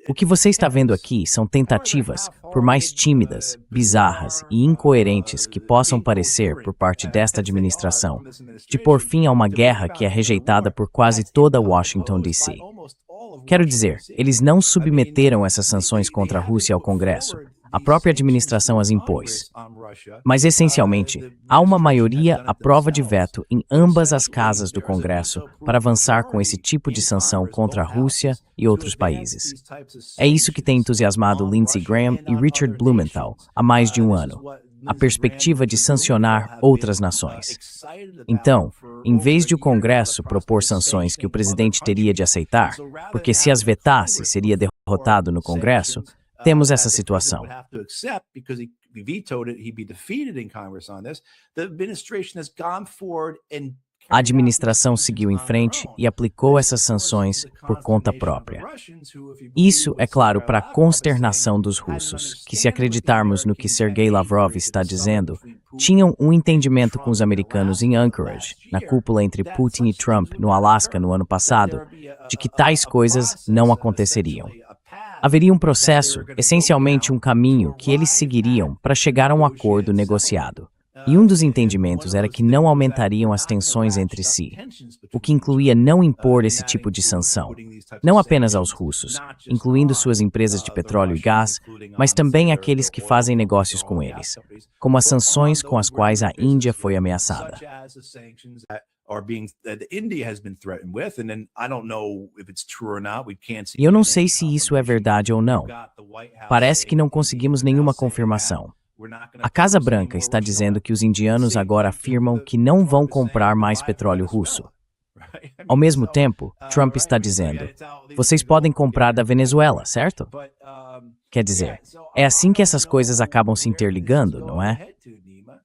Speaker 2: O que você está vendo aqui são tentativas, por mais tímidas, bizarras e incoerentes que possam parecer por parte desta administração, de pôr fim a uma guerra que é rejeitada por quase toda Washington, D.C. Quero dizer, eles não submeteram essas sanções contra a Rússia ao Congresso. A própria administração as impôs. Mas, essencialmente, há uma maioria à prova de veto em ambas as casas do Congresso para avançar com esse tipo de sanção contra a Rússia e outros países. É isso que tem entusiasmado Lindsey Graham e Richard Blumenthal há mais de um ano, a perspectiva de sancionar outras nações. Então, em vez de o Congresso propor sanções que o presidente teria de aceitar, porque se as vetasse seria derrotado no Congresso, temos essa situação. A administração seguiu em frente e aplicou essas sanções por conta própria. Isso, é claro, para a consternação dos russos, que, se acreditarmos no que Sergei Lavrov está dizendo, tinham um entendimento com os americanos em Anchorage, na cúpula entre Putin e Trump no Alasca no ano passado, de que tais coisas não aconteceriam. Haveria um processo, essencialmente um caminho, que eles seguiriam para chegar a um acordo negociado. E um dos entendimentos era que não aumentariam as tensões entre si, o que incluía não impor esse tipo de sanção, não apenas aos russos, incluindo suas empresas de petróleo e gás, mas também àqueles que fazem negócios com eles, como as sanções com as quais a Índia foi ameaçada. E eu não sei se isso é verdade ou não. Parece que não conseguimos nenhuma confirmação. A Casa Branca está dizendo que os indianos agora afirmam que não vão comprar mais petróleo russo. Ao mesmo tempo, Trump está dizendo, vocês podem comprar da Venezuela, certo? Quer dizer, é assim que essas coisas acabam se interligando, não é?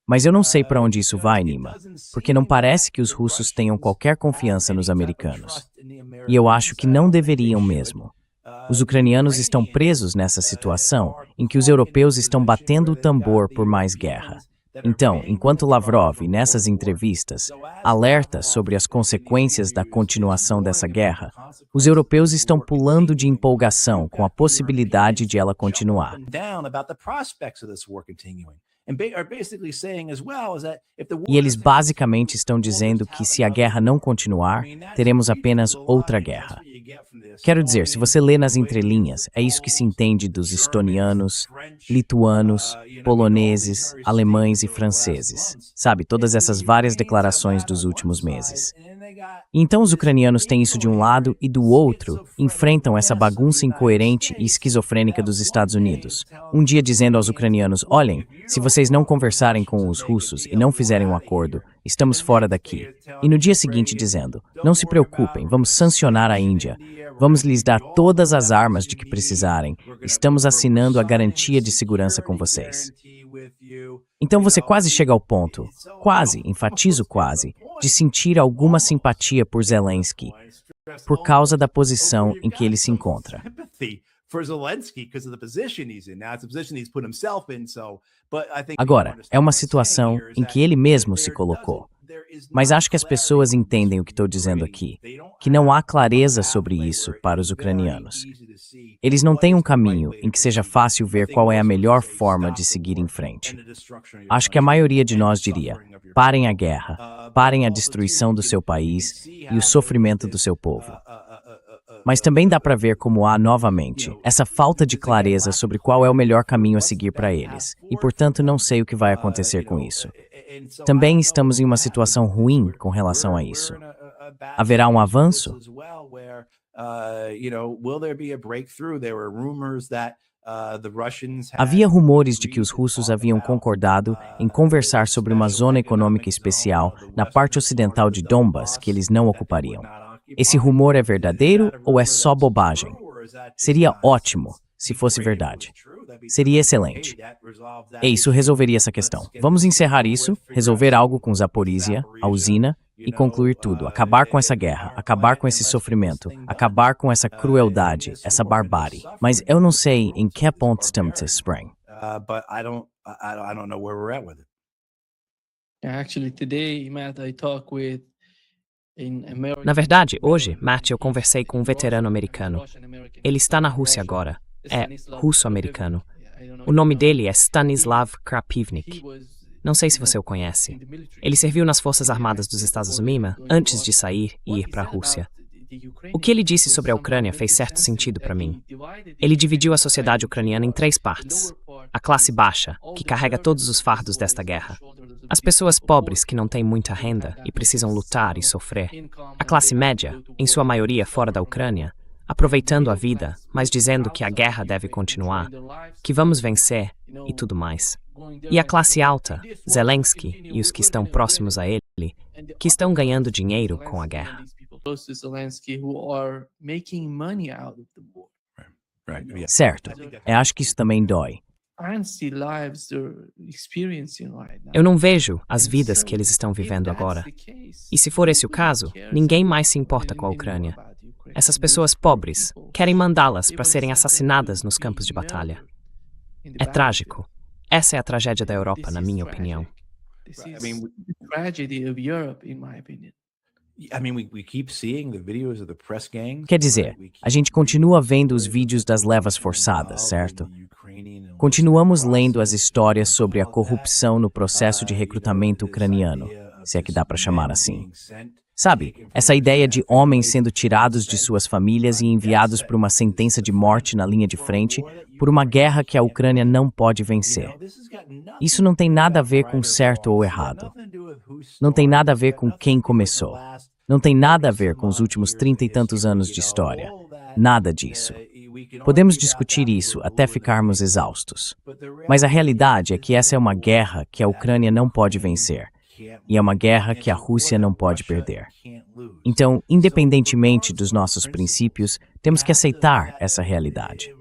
Speaker 2: Mas eu não sei para onde isso vai, Nima, porque não parece que os russos tenham qualquer confiança nos americanos. E eu acho que não deveriam mesmo. Os ucranianos estão presos nessa situação em que os europeus estão batendo o tambor por mais guerra. Então, enquanto Lavrov, nessas entrevistas, alerta sobre as consequências da continuação dessa guerra, os europeus estão pulando de empolgação com a possibilidade de ela continuar. E eles basicamente estão dizendo que se a guerra não continuar, teremos apenas outra guerra. Quero dizer, se você lê nas entrelinhas, é isso que se entende dos estonianos, lituanos, poloneses, alemães e franceses. Sabe, todas essas várias declarações dos últimos meses. Então os ucranianos têm isso de um lado e do outro enfrentam essa bagunça incoerente e esquizofrênica dos Estados Unidos. Um dia dizendo aos ucranianos, olhem, se vocês não conversarem com os russos e não fizerem um acordo, estamos fora daqui. E no dia seguinte dizendo, não se preocupem, vamos sancionar a Índia. Vamos lhes dar todas as armas de que precisarem. Estamos assinando a garantia de segurança com vocês. Então você quase chega ao ponto, quase, enfatizo quase, de sentir alguma simpatia por Zelensky, por causa da posição em que ele se encontra. Agora, é uma situação em que ele mesmo se colocou. Mas acho que as pessoas entendem o que estou dizendo aqui, que não há clareza sobre isso para os ucranianos. Eles não têm um caminho em que seja fácil ver qual é a melhor forma de seguir em frente. Acho que a maioria de nós diria, parem a guerra, parem a destruição do seu país e o sofrimento do seu povo. Mas também dá para ver como há, novamente, essa falta de clareza sobre qual é o melhor caminho a seguir para eles, e portanto não sei o que vai acontecer com isso. Também estamos em uma situação ruim com relação a isso. Haverá um avanço? Havia rumores de que os russos haviam concordado em conversar sobre uma zona econômica especial na parte ocidental de Donbas que eles não ocupariam. Esse rumor é verdadeiro ou é só bobagem? Seria ótimo se fosse verdade. Seria excelente. E isso resolveria essa questão. Vamos encerrar isso, resolver algo com Zaporizhia, a usina, e concluir tudo. Acabar com essa guerra, acabar com esse sofrimento, acabar com essa crueldade, essa barbárie. Mas eu não sei em que ponto estamos, Spring.
Speaker 3: Actually, today, Matt, I talked with
Speaker 1: Na verdade, hoje, Matt, eu conversei com um veterano americano. Ele está na Rússia agora. É russo-americano. O nome dele é Stanislav Krapivnik. Não sei se você o conhece. Ele serviu nas Forças Armadas dos Estados Unidos antes de sair e ir para a Rússia. O que ele disse sobre a Ucrânia fez certo sentido para mim. Ele dividiu a sociedade ucraniana em três partes. A classe baixa, que carrega todos os fardos desta guerra. As pessoas pobres que não têm muita renda e precisam lutar e sofrer. A classe média, em sua maioria fora da Ucrânia, aproveitando a vida, mas dizendo que a guerra deve continuar, que vamos vencer e tudo mais. E a classe alta, Zelensky e os que estão próximos a ele, que estão ganhando dinheiro com a guerra.
Speaker 2: Certo. Eu acho que isso também dói.
Speaker 1: Eu não vejo as vidas que eles estão vivendo agora. E se for esse o caso, ninguém mais se importa com a Ucrânia. Essas pessoas pobres querem mandá-las para serem assassinadas nos campos de batalha. É trágico. Essa é a tragédia da Europa, na minha opinião.
Speaker 2: Quer dizer, a gente continua vendo os vídeos das levas forçadas, certo? Continuamos lendo as histórias sobre a corrupção no processo de recrutamento ucraniano, se é que dá para chamar assim. Sabe, essa ideia de homens sendo tirados de suas famílias e enviados para uma sentença de morte na linha de frente por uma guerra que a Ucrânia não pode vencer. Isso não tem nada a ver com certo ou errado. Não tem nada a ver com quem começou. Não tem nada a ver com os últimos 30 e tantos anos de história. Nada disso. Podemos discutir isso até ficarmos exaustos. Mas a realidade é que essa é uma guerra que a Ucrânia não pode vencer. E é uma guerra que a Rússia não pode perder. Então, independentemente dos nossos princípios, temos que aceitar essa realidade.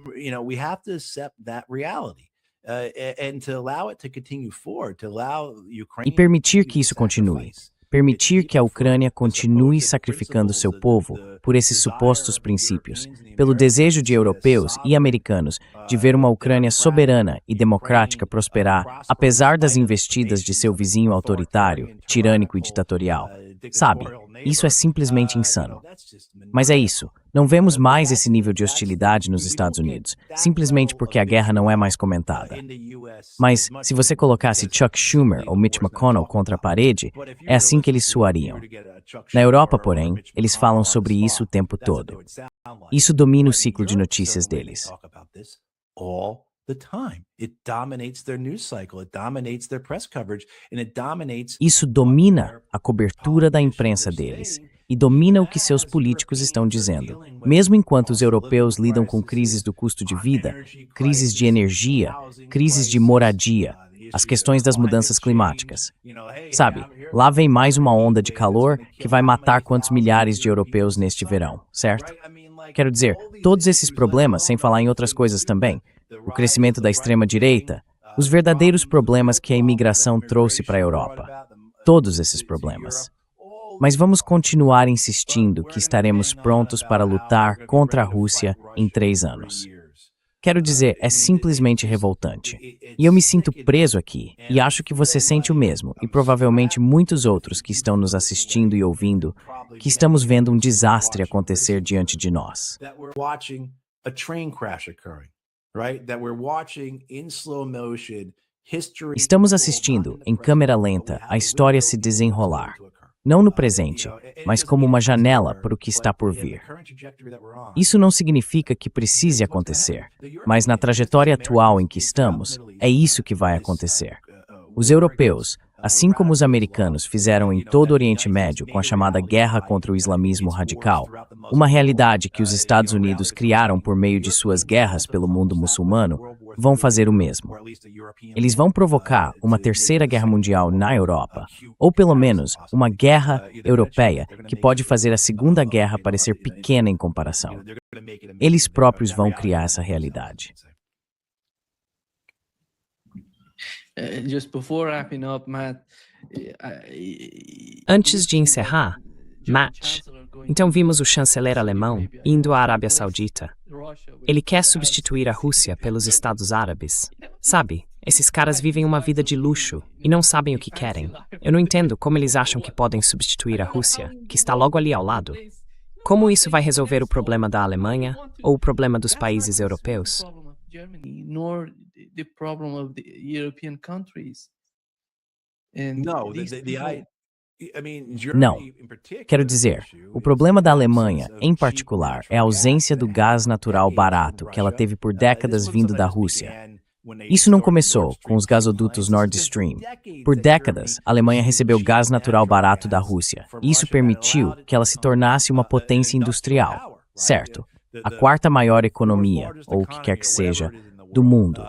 Speaker 2: E permitir que isso continue. Permitir que a Ucrânia continue sacrificando seu povo por esses supostos princípios, pelo desejo de europeus e americanos de ver uma Ucrânia soberana e democrática prosperar, apesar das investidas de seu vizinho autoritário, tirânico e ditatorial. Sabe, isso é simplesmente insano. Mas é isso. Não vemos mais esse nível de hostilidade nos Estados Unidos, simplesmente porque a guerra não é mais comentada. Mas, se você colocasse Chuck Schumer ou Mitch McConnell contra a parede, é assim que eles soariam. Na Europa, porém, eles falam sobre isso o tempo todo. Isso domina o ciclo de notícias deles. Isso domina a cobertura da imprensa deles e domina o que seus políticos estão dizendo. Mesmo enquanto os europeus lidam com crises do custo de vida, crises de energia, crises de moradia, as questões das mudanças climáticas. Sabe, lá vem mais uma onda de calor que vai matar quantos milhares de europeus neste verão, certo? Quero dizer, todos esses problemas, sem falar em outras coisas também, o crescimento da extrema-direita, os verdadeiros problemas que a imigração trouxe para a Europa. Todos esses problemas. Mas vamos continuar insistindo que estaremos prontos para lutar contra a Rússia em 3 anos. Quero dizer, é simplesmente revoltante. E eu me sinto preso aqui, e acho que você sente o mesmo, e provavelmente muitos outros que estão nos assistindo e ouvindo, que estamos vendo um desastre acontecer diante de nós. Estamos assistindo, em câmera lenta, a história se desenrolar. Não no presente, mas como uma janela para o que está por vir. Isso não significa que precise acontecer, mas na trajetória atual em que estamos, é isso que vai acontecer. Os europeus, assim como os americanos fizeram em todo o Oriente Médio com a chamada guerra contra o islamismo radical, uma realidade que os Estados Unidos criaram por meio de suas guerras pelo mundo muçulmano, vão fazer o mesmo. Eles vão provocar uma terceira guerra mundial na Europa, ou pelo menos uma guerra europeia que pode fazer a Segunda Guerra parecer pequena em comparação. Eles próprios vão criar essa realidade.
Speaker 1: Antes de encerrar, Matt, então vimos o chanceler alemão indo à Arábia Saudita. Ele quer substituir a Rússia pelos Estados Árabes. Sabe, esses caras vivem uma vida de luxo e não sabem o que querem. Eu não entendo como eles acham que podem substituir a Rússia, que está logo ali ao lado. Como isso vai resolver o problema da Alemanha ou o problema dos países europeus?
Speaker 2: Não. Quero dizer, o problema da Alemanha, em particular, é a ausência do gás natural barato que ela teve por décadas vindo da Rússia. Isso não começou com os gasodutos Nord Stream. Por décadas, a Alemanha recebeu gás natural barato da Rússia, e isso permitiu que ela se tornasse uma potência industrial, certo? A quarta maior economia, ou o que quer que seja, do mundo.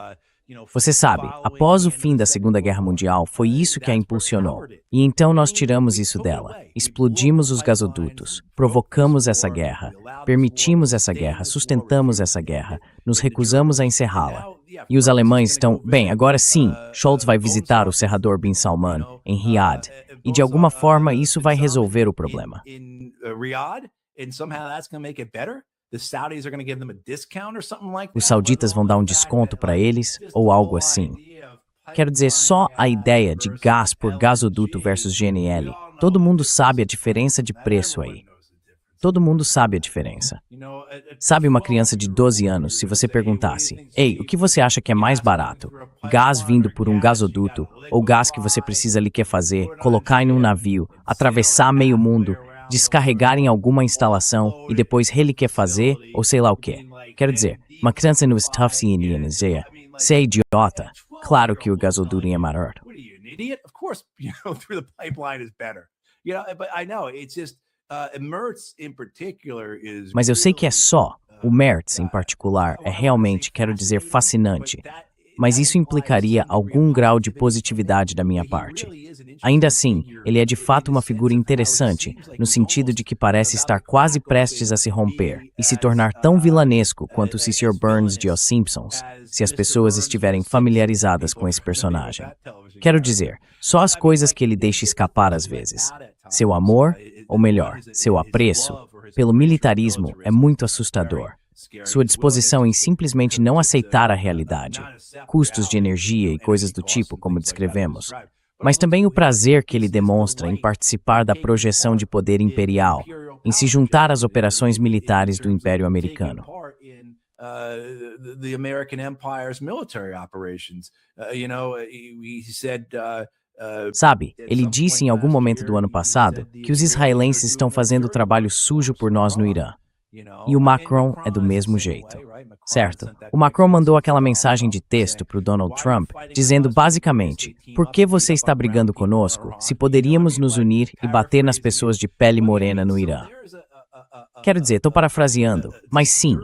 Speaker 2: Você sabe, após o fim da Segunda Guerra Mundial, foi isso que a impulsionou. E então nós tiramos isso dela. Explodimos os gasodutos, provocamos essa guerra, permitimos essa guerra, sustentamos essa guerra, nos recusamos a encerrá-la. E os alemães estão, bem, agora sim, Scholz vai visitar o Serrador Bin Salman, em Riad, e de alguma forma isso vai resolver o problema. Os sauditas vão dar um desconto para eles, ou algo assim. Quero dizer, só a ideia de gás por gasoduto versus GNL. Todo mundo sabe a diferença de preço aí. Todo mundo sabe a diferença. Sabe uma criança de 12 anos, se você perguntasse, ei, o que você acha que é mais barato? Gás vindo por um gasoduto, ou gás que você precisa liquefazer, colocar em um navio, atravessar meio mundo, descarregar em alguma instalação e depois reliquefazer, ou sei lá o quê. Quero dizer, uma criança no Stuffy Indian dizer, você é idiota? Claro que o gasoduto é maior. Mas eu sei que é só, o Merz em particular, é realmente, quero dizer, fascinante. Mas isso implicaria algum grau de positividade da minha parte. Ainda assim, ele é de fato uma figura interessante, no sentido de que parece estar quase prestes a se romper e se tornar tão vilanesco quanto o Sr. Burns de Os Simpsons, se as pessoas estiverem familiarizadas com esse personagem. Quero dizer, só as coisas que ele deixa escapar às vezes. Seu amor, ou melhor, seu apreço, pelo militarismo é muito assustador. Sua disposição em simplesmente não aceitar a realidade, custos de energia e coisas do tipo, como descrevemos, mas também o prazer que ele demonstra em participar da projeção de poder imperial, em se juntar às operações militares do Império Americano. Sabe, ele disse em algum momento do ano passado que os israelenses estão fazendo trabalho sujo por nós no Irã. E o Macron é do mesmo jeito, certo? O Macron mandou aquela mensagem de texto para o Donald Trump, dizendo basicamente, por que você está brigando conosco se poderíamos nos unir e bater nas pessoas de pele morena no Irã? Quero dizer, estou parafraseando, mas sim,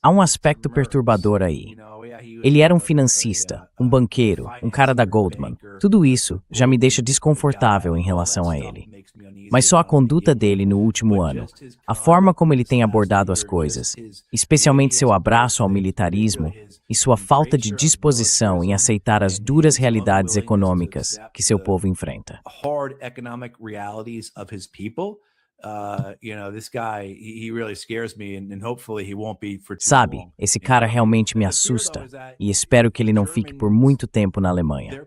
Speaker 2: há um aspecto perturbador aí. Ele era um financista, um banqueiro, um cara da Goldman. Tudo isso já me deixa desconfortável em relação a ele. Mas só a conduta dele no último ano, a forma como ele tem abordado as coisas, especialmente seu abraço ao militarismo e sua falta de disposição em aceitar as duras realidades econômicas que seu povo enfrenta. Sabe, esse cara realmente me assusta e espero que ele não fique por muito tempo na Alemanha.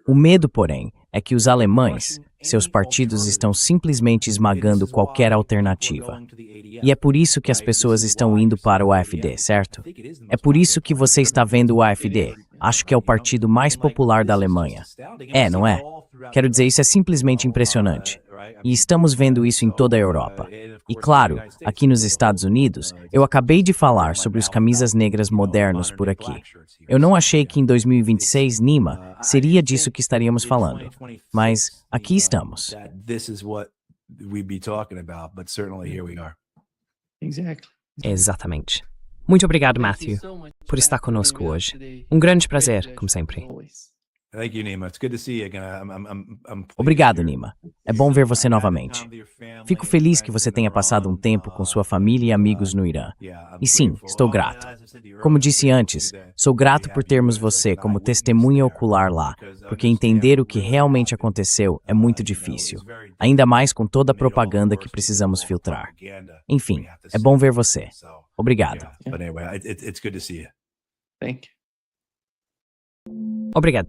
Speaker 2: O medo, porém, é que os alemães, seus partidos estão simplesmente esmagando qualquer alternativa. E é por isso que as pessoas estão indo para o AfD, certo? É por isso que você está vendo o AfD. Acho que é o partido mais popular da Alemanha. É, não é? Quero dizer, isso é simplesmente impressionante. E estamos vendo isso em toda a Europa. E claro, aqui nos Estados Unidos, eu acabei de falar sobre os camisas negras modernos por aqui. Eu não achei que em 2026, Nima, seria disso que estaríamos falando. Mas aqui estamos.
Speaker 1: Exatamente. Muito obrigado, Matthew, por estar conosco hoje. Um grande prazer, como sempre.
Speaker 2: Obrigado, Nima. É bom ver você novamente. Fico feliz que você tenha passado um tempo com sua família e amigos no Irã. E sim, estou grato. Como disse antes, sou grato por termos você como testemunha ocular lá, porque entender o que realmente aconteceu é muito difícil, ainda mais com toda a propaganda que precisamos filtrar. Enfim, é bom ver você. Obrigado.
Speaker 1: Obrigado.